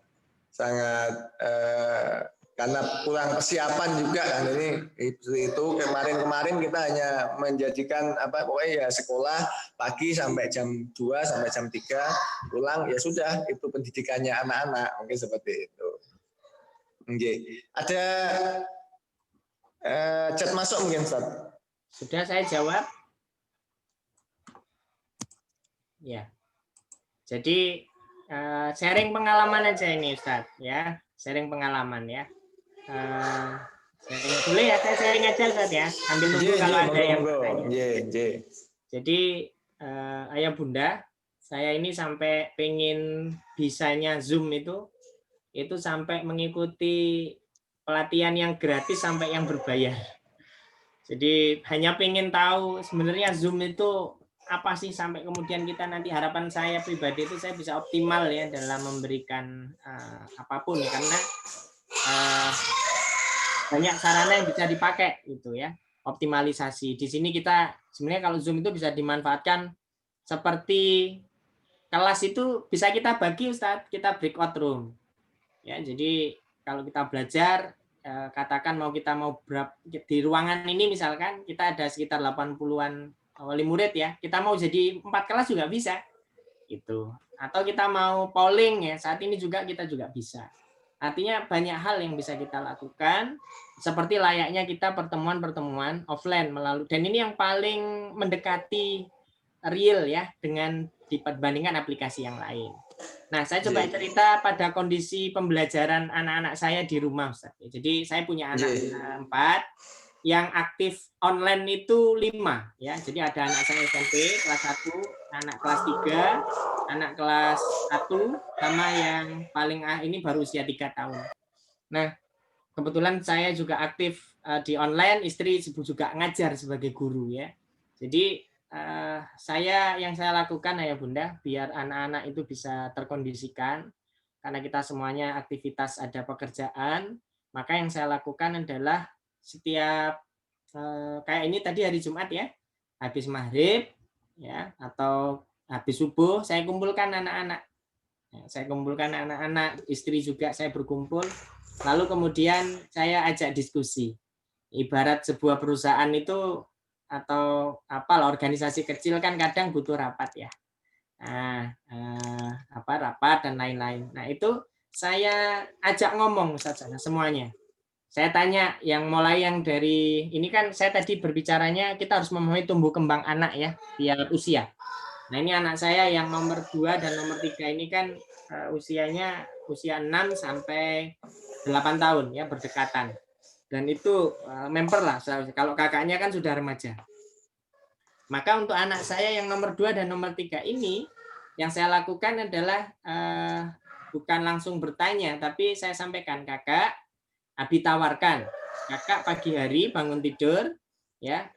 karena kurang persiapan juga kan ini itu kemarin kita hanya menjadikan pokoknya ya sekolah pagi sampai jam 2 sampai jam 3 pulang ya sudah itu pendidikannya anak-anak mungkin seperti itu. Oke. Ada chat masuk mungkin Ustaz. Sudah saya jawab. Ya. Jadi sharing pengalaman aja ini Ustaz ya, sharing pengalaman ya. Boleh ya saya sharing aja Ustaz ya, sambil nunggu kalau ada yang bertanya. Jadi Ayah Bunda, saya ini sampai pengen bisanya Zoom itu sampai mengikuti pelatihan yang gratis sampai yang berbayar. Jadi hanya pengen tahu sebenarnya Zoom itu apa sih sampai kemudian kita nanti harapan saya pribadi itu saya bisa optimal ya dalam memberikan apapun ya, karena banyak sarana yang bisa dipakai gitu ya, optimalisasi. Di sini kita sebenarnya kalau Zoom itu bisa dimanfaatkan seperti kelas itu bisa kita bagi Ustadz, kita breakout room. Ya, jadi kalau kita belajar katakan kita mau di ruangan ini misalkan kita ada sekitar 80-an wali murid ya, kita mau jadi 4 kelas juga bisa. Gitu. Atau kita mau polling ya, saat ini juga kita juga bisa. Artinya banyak hal yang bisa kita lakukan seperti layaknya kita pertemuan-pertemuan offline melalui, dan ini yang paling mendekati real ya dengan dibandingkan aplikasi yang lain. Nah, saya coba cerita pada kondisi pembelajaran anak-anak saya di rumah Ustaz. Jadi saya punya anak 4 yang aktif online itu 5 ya. Jadi ada anak saya SMP kelas 1, anak kelas 3, anak kelas 1 sama yang paling ini baru usia 3 tahun. Nah, kebetulan saya juga aktif di online, istri juga ngajar sebagai guru ya. Jadi yang saya lakukan Ayah Bunda biar anak-anak itu bisa terkondisikan karena kita semuanya aktivitas ada pekerjaan, maka yang saya lakukan adalah setiap kayak ini tadi hari Jumat ya, habis maghrib ya atau habis subuh saya kumpulkan anak-anak. Saya kumpulkan anak-anak, istri juga saya berkumpul, lalu kemudian saya ajak diskusi. Ibarat sebuah perusahaan itu atau organisasi kecil kan kadang butuh rapat ya. Nah, rapat dan lain-lain. Nah, itu saya ajak ngomong Ustaz semuanya. Saya tanya mulai yang dari ini kan saya tadi berbicaranya kita harus memahami tumbuh kembang anak ya tiap usia. Nah, ini anak saya yang nomor 2 dan nomor 3 ini kan usianya usia 6 sampai 8 tahun ya berdekatan. Dan itu member lah kalau kakaknya kan sudah remaja. Maka untuk anak saya yang nomor 2 dan nomor 3 ini yang saya lakukan adalah bukan langsung bertanya tapi saya sampaikan kakak Abi tawarkan, kakak pagi hari bangun tidur, ya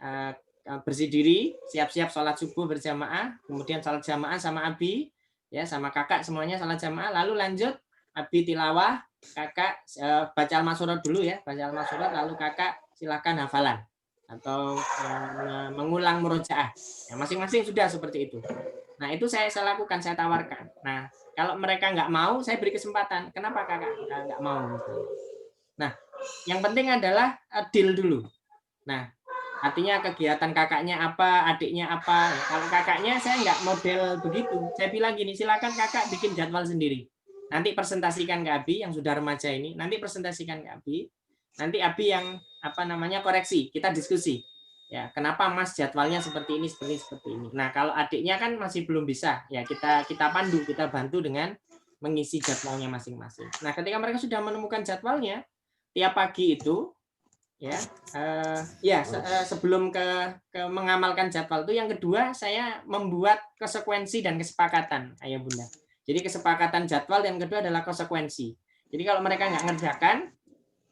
bersih diri, siap-siap sholat subuh berjamaah, kemudian sholat jamaah sama Abi, ya sama kakak semuanya sholat jamaah, lalu lanjut Abi tilawah, kakak baca al-masurat dulu ya, baca al-masurat, lalu kakak silakan hafalan atau mengulang murojaah. Ya, masing-masing sudah seperti itu. Nah, itu saya lakukan, saya tawarkan. Nah, kalau mereka nggak mau, saya beri kesempatan. Kenapa kakak nggak mau? Nah, yang penting adalah deal dulu. Nah, artinya kegiatan kakaknya apa, adiknya apa. Ya, kalau kakaknya saya nggak model begitu. Saya bilang gini, silakan kakak bikin jadwal sendiri. Nanti presentasikan ke Abi yang sudah remaja ini. Nanti presentasikan ke Abi. Nanti Abi yang koreksi. Kita diskusi. Ya, kenapa Mas jadwalnya seperti ini, seperti ini. Nah, kalau adiknya kan masih belum bisa, ya kita pandu, kita bantu dengan mengisi jadwalnya masing-masing. Nah, ketika mereka sudah menemukan jadwalnya, tiap pagi itu sebelum ke mengamalkan jadwal itu, yang kedua saya membuat konsekuensi dan kesepakatan, ayah bunda. Jadi kesepakatan jadwal, yang kedua adalah konsekuensi. Jadi kalau mereka nggak ngerjakan,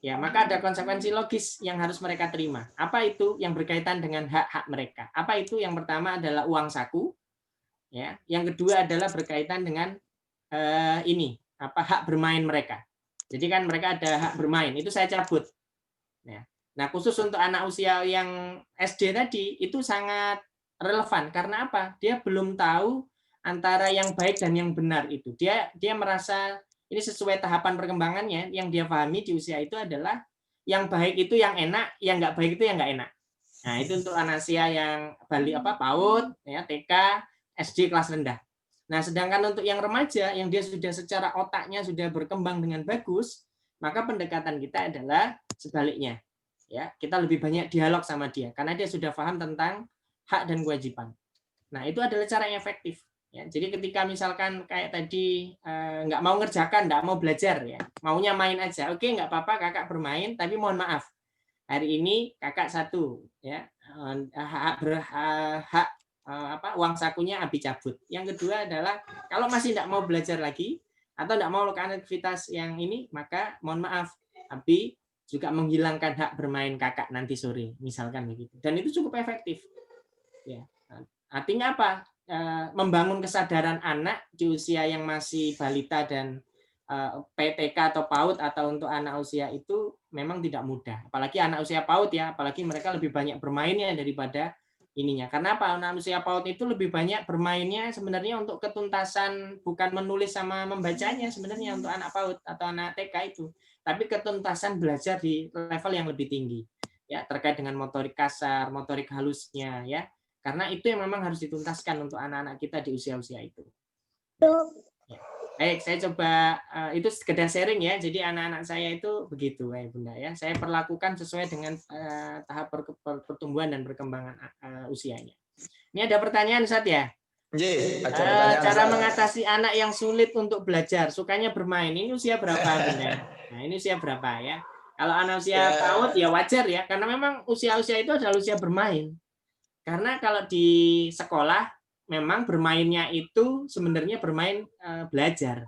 ya maka ada konsekuensi logis yang harus mereka terima. Apa itu? Yang berkaitan dengan hak-hak mereka. Apa itu? Yang pertama adalah uang saku, ya. Yang kedua adalah berkaitan dengan hak bermain mereka. Jadi kan mereka ada hak bermain, itu saya cabut. Ya. Nah, khusus untuk anak usia yang SD tadi itu sangat relevan karena apa? Dia belum tahu antara yang baik dan yang benar itu. Dia merasa ini sesuai tahapan perkembangannya, yang dia pahami di usia itu adalah yang baik itu yang enak, yang nggak baik itu yang nggak enak. Nah, itu untuk anak usia yang PAUD, ya, TK, SD kelas rendah. Nah, sedangkan untuk yang remaja yang dia sudah secara otaknya sudah berkembang dengan bagus, maka pendekatan kita adalah sebaliknya. Ya, kita lebih banyak dialog sama dia karena dia sudah paham tentang hak dan kewajiban. Nah, itu adalah cara yang efektif. Ya, jadi ketika misalkan kayak tadi nggak mau ngerjakan, nggak mau belajar, ya, maunya main aja. Oke, nggak apa-apa, kakak bermain, tapi mohon maaf, hari ini kakak satu, ya, uang sakunya Abi cabut. Yang kedua adalah kalau masih nggak mau belajar lagi atau nggak mau melakukan aktivitas yang ini, maka mohon maaf, Abi juga menghilangkan hak bermain kakak nanti sore, misalkan begitu. Dan itu cukup efektif. Ya. Artinya apa? Membangun kesadaran anak di usia yang masih balita dan PTK atau PAUD atau untuk anak usia itu memang tidak mudah. Apalagi anak usia PAUD, ya, apalagi mereka lebih banyak bermainnya daripada ininya. Karena apa? Anak usia PAUD itu lebih banyak bermainnya sebenarnya untuk ketuntasan, bukan menulis sama membacanya sebenarnya untuk anak PAUD atau anak TK itu. Tapi ketuntasan belajar di level yang lebih tinggi, ya, terkait dengan motorik kasar, motorik halusnya, ya, karena itu yang memang harus dituntaskan untuk anak-anak kita di usia-usia itu. Ya. Baik, saya coba itu sekedar sharing, ya. Jadi anak-anak saya itu begitu, ya bunda, ya. Saya perlakukan sesuai dengan tahap pertumbuhan dan perkembangan usianya. Ini ada pertanyaan, Ustaz, ya? Cara mengatasi anak yang sulit untuk belajar, sukanya bermain. Ini usia berapa, bunda? Nah, ini usia berapa, ya? Kalau anak usia PAUD ya wajar, ya, karena memang usia-usia itu adalah usia bermain. Karena kalau di sekolah memang bermainnya itu sebenarnya bermain belajar.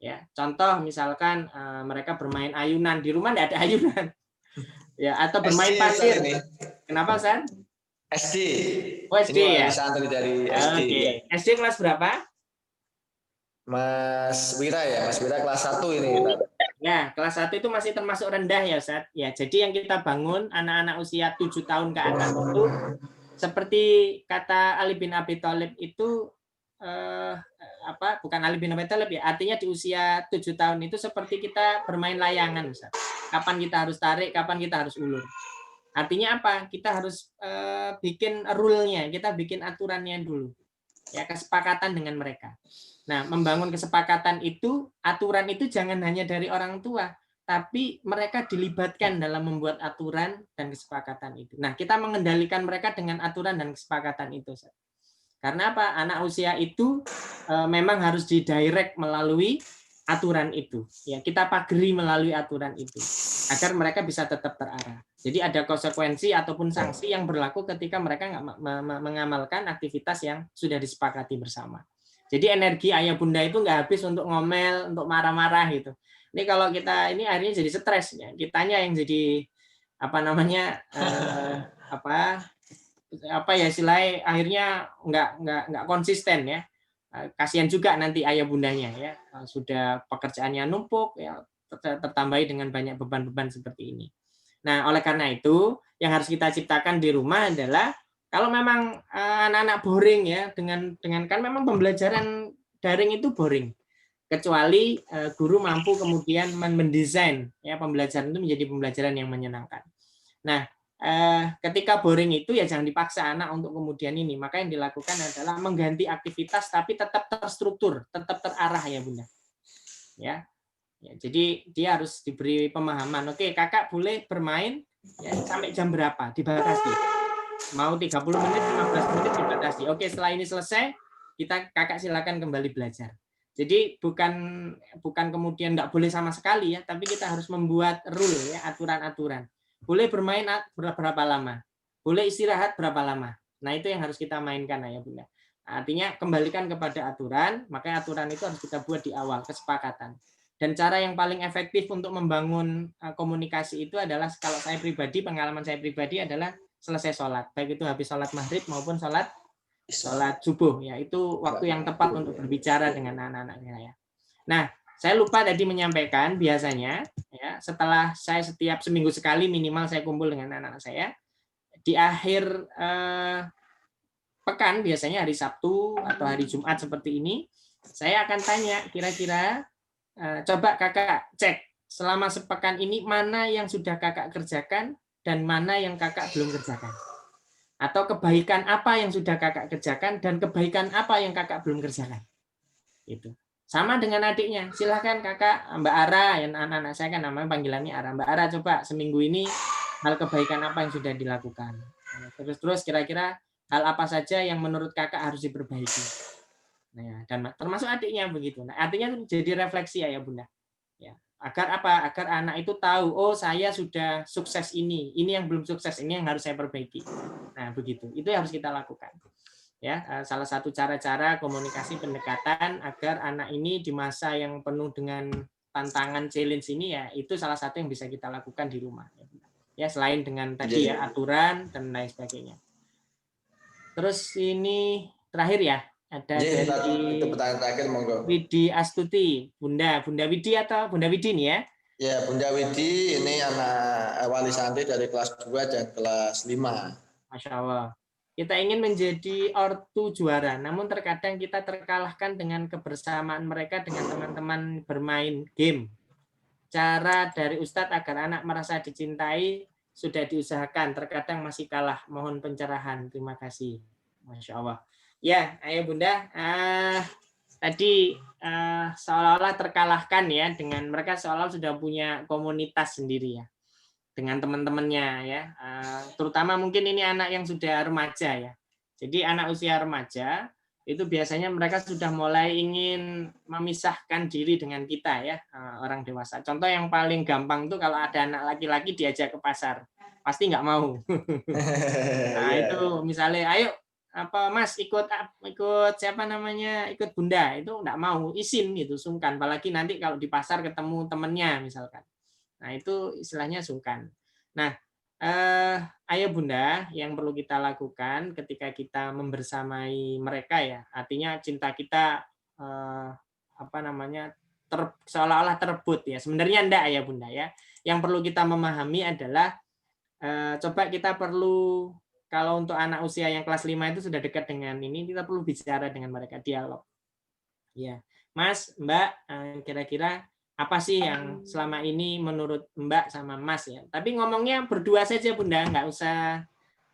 Ya, contoh misalkan mereka bermain ayunan, di rumah tidak ada ayunan. Ya, atau bermain pasir. Kenapa, San? SD. Oh, SD, ya. Santri dari SD. Oke. SD kelas berapa? Mas Wira, ya, Mas Wira kelas 1 ini. Nah, kelas 1 itu masih termasuk rendah, ya, Ustaz. Ya, jadi yang kita bangun anak-anak usia 7 tahun ke atas itu seperti kata Ali bin Abi Thalib itu bukan Ali bin Abi Thalib, ya. Artinya di usia 7 tahun itu seperti kita bermain layangan, Ustaz. Kapan kita harus tarik, kapan kita harus ulur. Artinya apa? Kita harus bikin rule-nya, kita bikin aturannya dulu. Ya, kesepakatan dengan mereka. Nah, membangun kesepakatan itu, aturan itu jangan hanya dari orang tua, tapi mereka dilibatkan dalam membuat aturan dan kesepakatan itu. Nah, kita mengendalikan mereka dengan aturan dan kesepakatan itu. Karena apa? Anak usia itu memang harus didirect melalui aturan itu. Ya, kita pagari melalui aturan itu agar mereka bisa tetap terarah. Jadi ada konsekuensi ataupun sanksi yang berlaku ketika mereka nggak mengamalkan aktivitas yang sudah disepakati bersama. Jadi energi ayah bunda itu nggak habis untuk ngomel, untuk marah-marah gitu. Ini kalau kita ini akhirnya jadi stres, ya. Kitanya yang jadi istilahnya akhirnya nggak konsisten, ya. Kasihan juga nanti ayah bundanya, ya, sudah pekerjaannya numpuk, ya, tertambahi dengan banyak beban-beban seperti ini. Nah, oleh karena itu yang harus kita ciptakan di rumah adalah kalau memang anak-anak boring ya dengan kan memang pembelajaran daring itu boring. Kecuali guru mampu kemudian mendesain ya pembelajaran itu menjadi pembelajaran yang menyenangkan. Nah, ketika boring itu ya jangan dipaksa anak untuk kemudian ini. Maka yang dilakukan adalah mengganti aktivitas tapi tetap terstruktur, tetap terarah ya Bunda. Ya. Ya, jadi dia harus diberi pemahaman. Oke, kakak boleh bermain ya, sampai jam berapa? Dibatasi. Mau 30 menit, 15 menit dibatasi. Oke, setelah ini selesai, kakak silakan kembali belajar. Jadi bukan kemudian nggak boleh sama sekali ya, tapi kita harus membuat rule ya, aturan-aturan. Boleh bermain berapa lama? Boleh istirahat berapa lama? Nah, itu yang harus kita mainkan ya, Bunda. Artinya kembalikan kepada aturan, makanya aturan itu harus kita buat di awal, kesepakatan. Dan cara yang paling efektif untuk membangun komunikasi itu adalah kalau saya pribadi, pengalaman saya pribadi adalah selesai sholat, baik itu habis sholat maghrib maupun sholat subuh, ya itu waktu yang tepat untuk berbicara dengan anak-anaknya ya. Nah, saya lupa tadi menyampaikan biasanya ya setelah saya setiap seminggu sekali minimal saya kumpul dengan anak-anak saya di akhir pekan biasanya hari Sabtu atau hari Jumat seperti ini saya akan tanya kira-kira coba kakak cek selama sepekan ini mana yang sudah kakak kerjakan dan mana yang kakak belum kerjakan. Atau kebaikan apa yang sudah kakak kerjakan dan kebaikan apa yang kakak belum kerjakan. Itu. Sama dengan adiknya. Silahkan kakak, Mbak Ara, yang anak-anak saya kan namanya panggilannya Ara. Mbak Ara coba seminggu ini hal kebaikan apa yang sudah dilakukan. Terus kira-kira hal apa saja yang menurut kakak harus diperbaiki. Nah, dan termasuk adiknya begitu. Nah, artinya jadi refleksi ya Bunda. Ya. Agar apa? Agar anak itu tahu, oh saya sudah sukses ini yang belum sukses, ini yang harus saya perbaiki. Nah, begitu. Itu yang harus kita lakukan. Ya, salah satu cara-cara komunikasi pendekatan agar anak ini di masa yang penuh dengan tantangan challenge ini ya, itu salah satu yang bisa kita lakukan di rumah. Ya, selain dengan tadi ya aturan dan lain sebagainya. Terus ini terakhir ya. Ada dari itu pertanyaan terakhir monggo. Widi Astuti, Bunda Widi atau Bunda Widi nih ya? Ya, Bunda Widi ini anak wali santri dari kelas 2 dan kelas 5. Masya Allah. Kita ingin menjadi ortu juara, namun terkadang kita terkalahkan dengan kebersamaan mereka dengan teman-teman bermain game. Cara dari Ustadz agar anak merasa dicintai sudah diusahakan, terkadang masih kalah. Mohon pencerahan. Terima kasih. Masya Allah. Ya, ayo Bunda. Tadi seolah-olah terkalahkan ya dengan mereka seolah sudah punya komunitas sendiri ya dengan teman-temannya ya. Terutama mungkin ini anak yang sudah remaja ya. Jadi anak usia remaja itu biasanya mereka sudah mulai ingin memisahkan diri dengan kita ya orang dewasa. Contoh yang paling gampang tuh kalau ada anak laki-laki diajak ke pasar pasti nggak mau. Nah itu misalnya ayo apa Mas ikut siapa namanya ikut Bunda itu enggak mau izin gitu sungkan apalagi nanti kalau di pasar ketemu temennya misalkan nah itu istilahnya sungkan. Nah ayo Bunda yang perlu kita lakukan ketika kita membersamai mereka ya artinya cinta kita seolah-olah terebut ya sebenarnya enggak ya Bunda ya yang perlu kita memahami adalah coba kita perlu kalau untuk anak usia yang kelas 5 itu sudah dekat dengan ini, kita perlu bicara dengan mereka, dialog. Ya, Mas, Mbak, kira-kira apa sih yang selama ini menurut Mbak sama Mas ya? Tapi ngomongnya berdua saja, Bunda, nggak usah,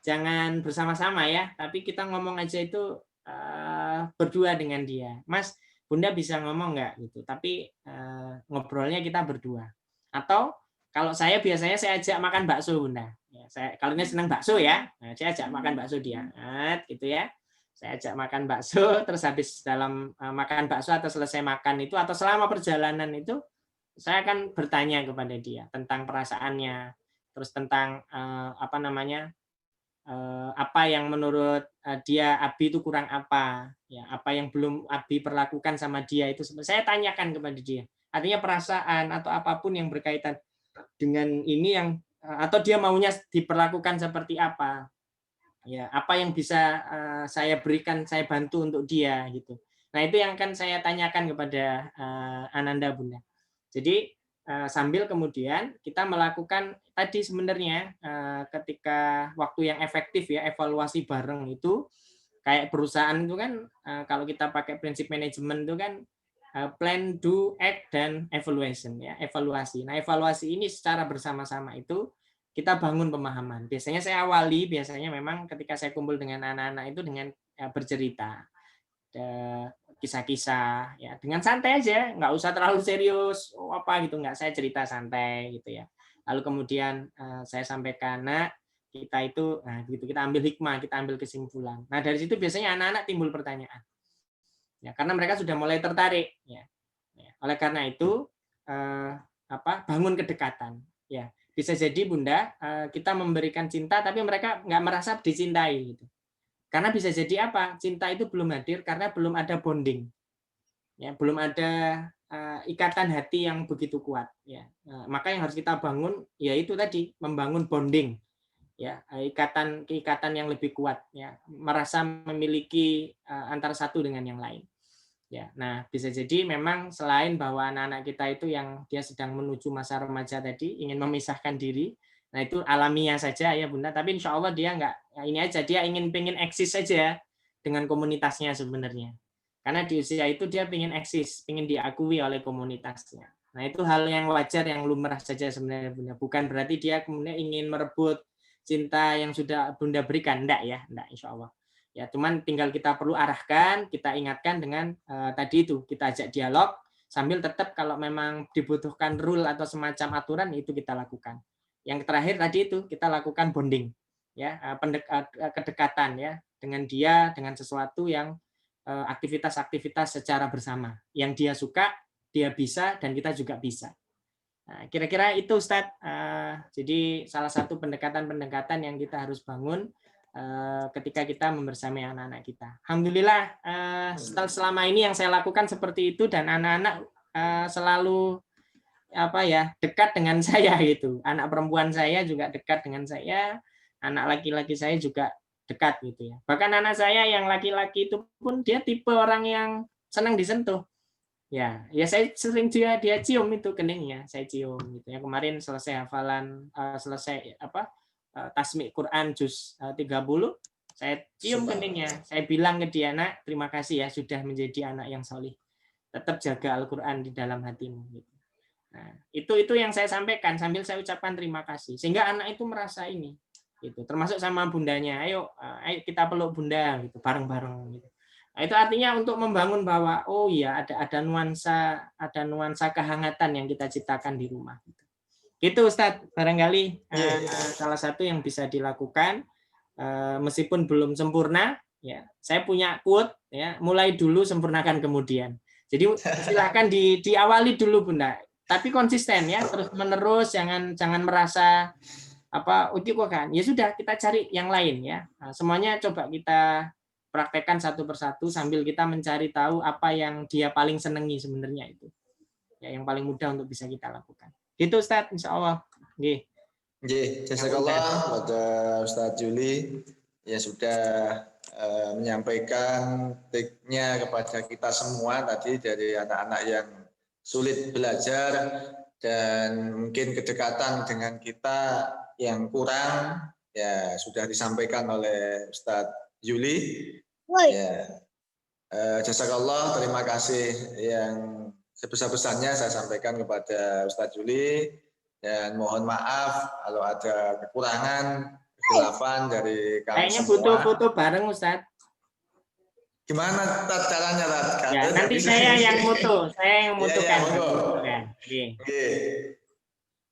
jangan bersama-sama ya. Tapi kita ngomong aja itu berdua dengan dia. Mas, Bunda bisa ngomong nggak gitu? Tapi ngobrolnya kita berdua. Atau kalau saya biasanya saya ajak makan bakso, Bunda. Ya, kalau ini senang bakso ya, nah, saya ajak makan bakso dia, gitu ya. Saya ajak makan bakso, terus habis dalam makan bakso atau selesai makan itu atau selama perjalanan itu, saya akan bertanya kepada dia tentang perasaannya, terus tentang apa yang menurut dia Abi itu kurang apa, ya apa yang belum Abi perlakukan sama dia itu. Saya tanyakan kepada dia. Artinya perasaan atau apapun yang berkaitan dengan ini yang atau dia maunya diperlakukan seperti apa ya apa yang bisa saya berikan saya bantu untuk dia gitu nah itu yang akan saya tanyakan kepada Ananda Bunda jadi sambil kemudian kita melakukan tadi sebenarnya ketika waktu yang efektif ya, evaluasi bareng itu kayak perusahaan itu kan kalau kita pakai prinsip manajemen itu kan plan, do, act, dan evaluation ya, evaluasi. Nah, evaluasi ini secara bersama-sama itu kita bangun pemahaman. Biasanya saya awali biasanya memang ketika saya kumpul dengan anak-anak itu dengan bercerita kisah-kisah ya, dengan santai aja, nggak usah terlalu serius apa gitu, nggak, saya cerita santai gitu ya. Lalu kemudian saya sampaikan, nah kita itu, nah gitu, kita ambil hikmah, kita ambil kesimpulan. Nah dari situ biasanya anak-anak timbul pertanyaan ya, karena mereka sudah mulai tertarik ya. Oleh karena itu bangun kedekatan ya. Bisa jadi Bunda kita memberikan cinta tapi mereka nggak merasa dicintai gitu. Karena bisa jadi apa? Cinta itu belum hadir karena belum ada bonding. Ya, belum ada ikatan hati yang begitu kuat ya. Maka yang harus kita bangun yaitu tadi membangun bonding. Ya, ikatan yang lebih kuat ya, merasa memiliki antara satu dengan yang lain. Ya, nah bisa jadi memang selain bahwa anak-anak kita itu yang dia sedang menuju masa remaja tadi ingin memisahkan diri. Nah itu alamiah saja ya Bunda, tapi insya Allah dia nggak, ya ini aja, dia pengen eksis saja dengan komunitasnya sebenarnya. Karena di usia itu dia pengen eksis, pengen diakui oleh komunitasnya. Nah itu hal yang wajar, yang lumrah saja sebenarnya Bunda. Bukan berarti dia kemudian ingin merebut cinta yang sudah Bunda berikan, enggak ya, enggak insya Allah. Ya cuman tinggal kita perlu arahkan, kita ingatkan dengan tadi itu, kita ajak dialog, sambil tetap kalau memang dibutuhkan rule atau semacam aturan itu kita lakukan. Yang terakhir tadi itu kita lakukan bonding ya, kedekatan ya dengan dia, dengan sesuatu yang aktivitas-aktivitas secara bersama yang dia suka, dia bisa, dan kita juga bisa. Nah, kira-kira itu Ustadz. Jadi salah satu pendekatan-pendekatan yang kita harus bangun ketika kita membersamai anak-anak kita. Alhamdulillah selama ini yang saya lakukan seperti itu, dan anak-anak selalu dekat dengan saya gitu. Anak perempuan saya juga dekat dengan saya, anak laki-laki saya juga dekat gitu ya. Bahkan anak saya yang laki-laki itu pun dia tipe orang yang senang disentuh. Ya saya sering dia cium itu keningnya, saya cium gitu ya. Kemarin selesai hafalan, tasmi Quran juz 30, saya cium keningnya. Saya bilang ke dia, "Nak, terima kasih ya sudah menjadi anak yang solih. Tetap jaga Al-Qur'an di dalam hatimu." Gitu. Nah, itu yang saya sampaikan sambil saya ucapkan terima kasih, sehingga anak itu merasa ini gitu, termasuk sama bundanya, ayo kita peluk bunda gitu, bareng-bareng gitu. Nah, itu artinya untuk membangun bahwa oh iya ada nuansa kehangatan yang kita ciptakan di rumah gitu Ustadz. Barangkali salah satu yang bisa dilakukan meskipun belum sempurna ya, saya punya quote ya, mulai dulu sempurnakan kemudian. Jadi silakan diawali dulu Bunda, tapi konsisten ya, terus menerus, jangan merasa kan ya sudah, kita cari yang lain ya. Nah, semuanya coba kita praktekkan satu persatu sambil kita mencari tahu apa yang dia paling senangi sebenarnya, itu ya yang paling mudah untuk bisa kita lakukan gitu Ustadz, insya Allah. Nggih, jazakallah pada Ustadz Juli yang sudah menyampaikan triknya kepada kita semua tadi, dari anak-anak yang sulit belajar dan mungkin kedekatan dengan kita yang kurang ya, sudah disampaikan oleh Ustadz Yuli ya. Jazakallah, terima kasih yang sebesar-besarnya saya sampaikan kepada Ustadz Yuli, dan mohon maaf kalau ada kekurangan, kekhilafan dari kami kayaknya semua. butuh foto bareng Ustadz. Gimana caranya, Tat? Ya, nanti saya yang moto, saya yang motokan.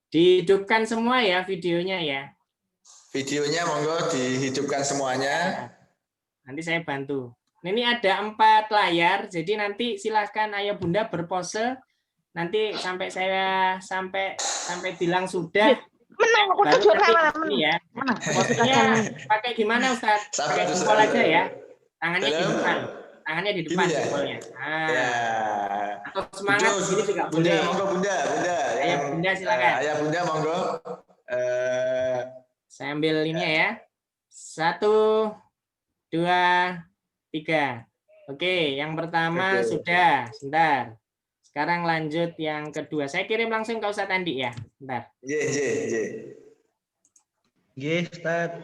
Dihidupkan semua ya videonya ya. Videonya monggo dihidupkan semuanya. Nanti saya bantu. Ini ada 4 layar, jadi nanti silahkan ayah bunda berpose. Nanti sampai saya sampai bilang sudah. Baru nanti ya. Posenya pakai gimana Ustaz? Pakai jempol aja ya. Tangannya di depan. Tangannya di depan jempolnya. Nah. Ya. Atau semangat begini juga boleh. Monggo Bunda. Ayah bunda silakan. Ayah bunda monggo. Saya ambil ini ya. 1, 2, 3. Oke, yang pertama sudah. Sebentar. Sekarang lanjut yang kedua. Saya kirim langsung ke Ustadz Andi ya. Bentar. Ye. Nggih, Ustaz.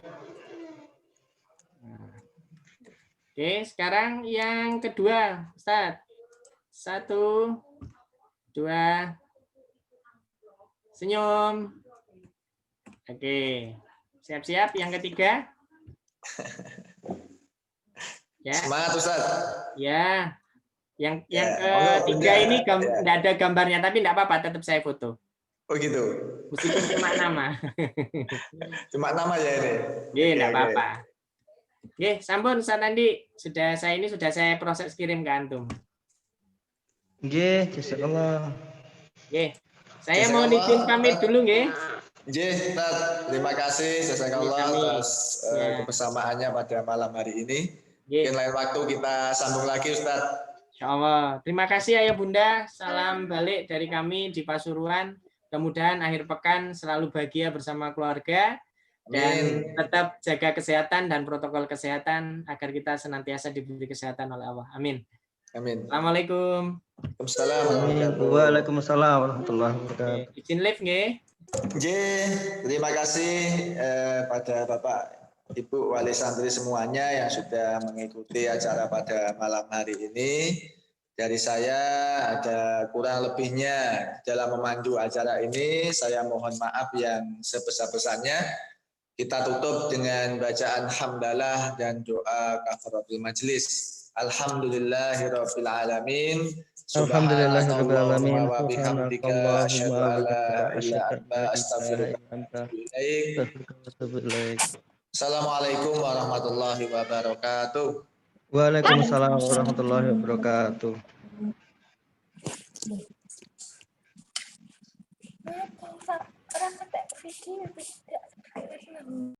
Oke, sekarang yang kedua, Ustadz. 1, 2, senyum. Oke, siap-siap. Yang ketiga. Ya. Semangat Ustaz. Ya. Yang monggo, ketiga Bunda. ini Ya. nggak ada gambarnya, tapi nggak apa-apa, tetap saya foto. Oh gitu. Meskipun cuma nama. Cuma nama ya ini. Iya, Oke, enggak oke. apa-apa. Oke, sampun Ustaz Andi. Sudah saya proses kirim ke antum. Nggih, jazakallah. Oke. Saya Jazakallah, mau izin pamit Ustaz. dulu nggih. Nggih, Ustaz. Terima kasih jazakallah Kami. atas Ya. kebersamaannya pada malam hari ini. Nggih. Mungkin lain waktu kita sambung lagi Ustaz. Insyaallah. Terima kasih Ayah Bunda. Salam balik dari kami di Pasuruan. Mudah-mudahan akhir pekan selalu bahagia bersama keluarga. Dan Amin. tetap jaga kesehatan dan protokol kesehatan agar kita senantiasa diberi kesehatan oleh Allah. Amin. Amin. Assalamualaikum. Waalaikumsalam warahmatullahi wabarakatuh. Waalaikumsalam warahmatullahi wabarakatuh. Izin live nggih. Terima kasih pada Bapak Ibu Wali Santri semuanya yang sudah mengikuti acara pada malam hari ini. Dari saya ada kurang lebihnya dalam memandu acara ini. Saya mohon maaf yang sebesar-besarnya. Kita tutup dengan bacaan hamdalah dan doa kafaratul majlis. Alhamdulillahirabbil alamin. Alhamdulillahirabbil alamin. Subhanakallahumma wa bihamdika asyhadu an la ilaha illa anta astaghfiruka wa atubu ilaik. Assalamualaikum warahmatullahi wabarakatuh. Waalaikumsalam warahmatullahi wabarakatuh. Orang kata video tidak.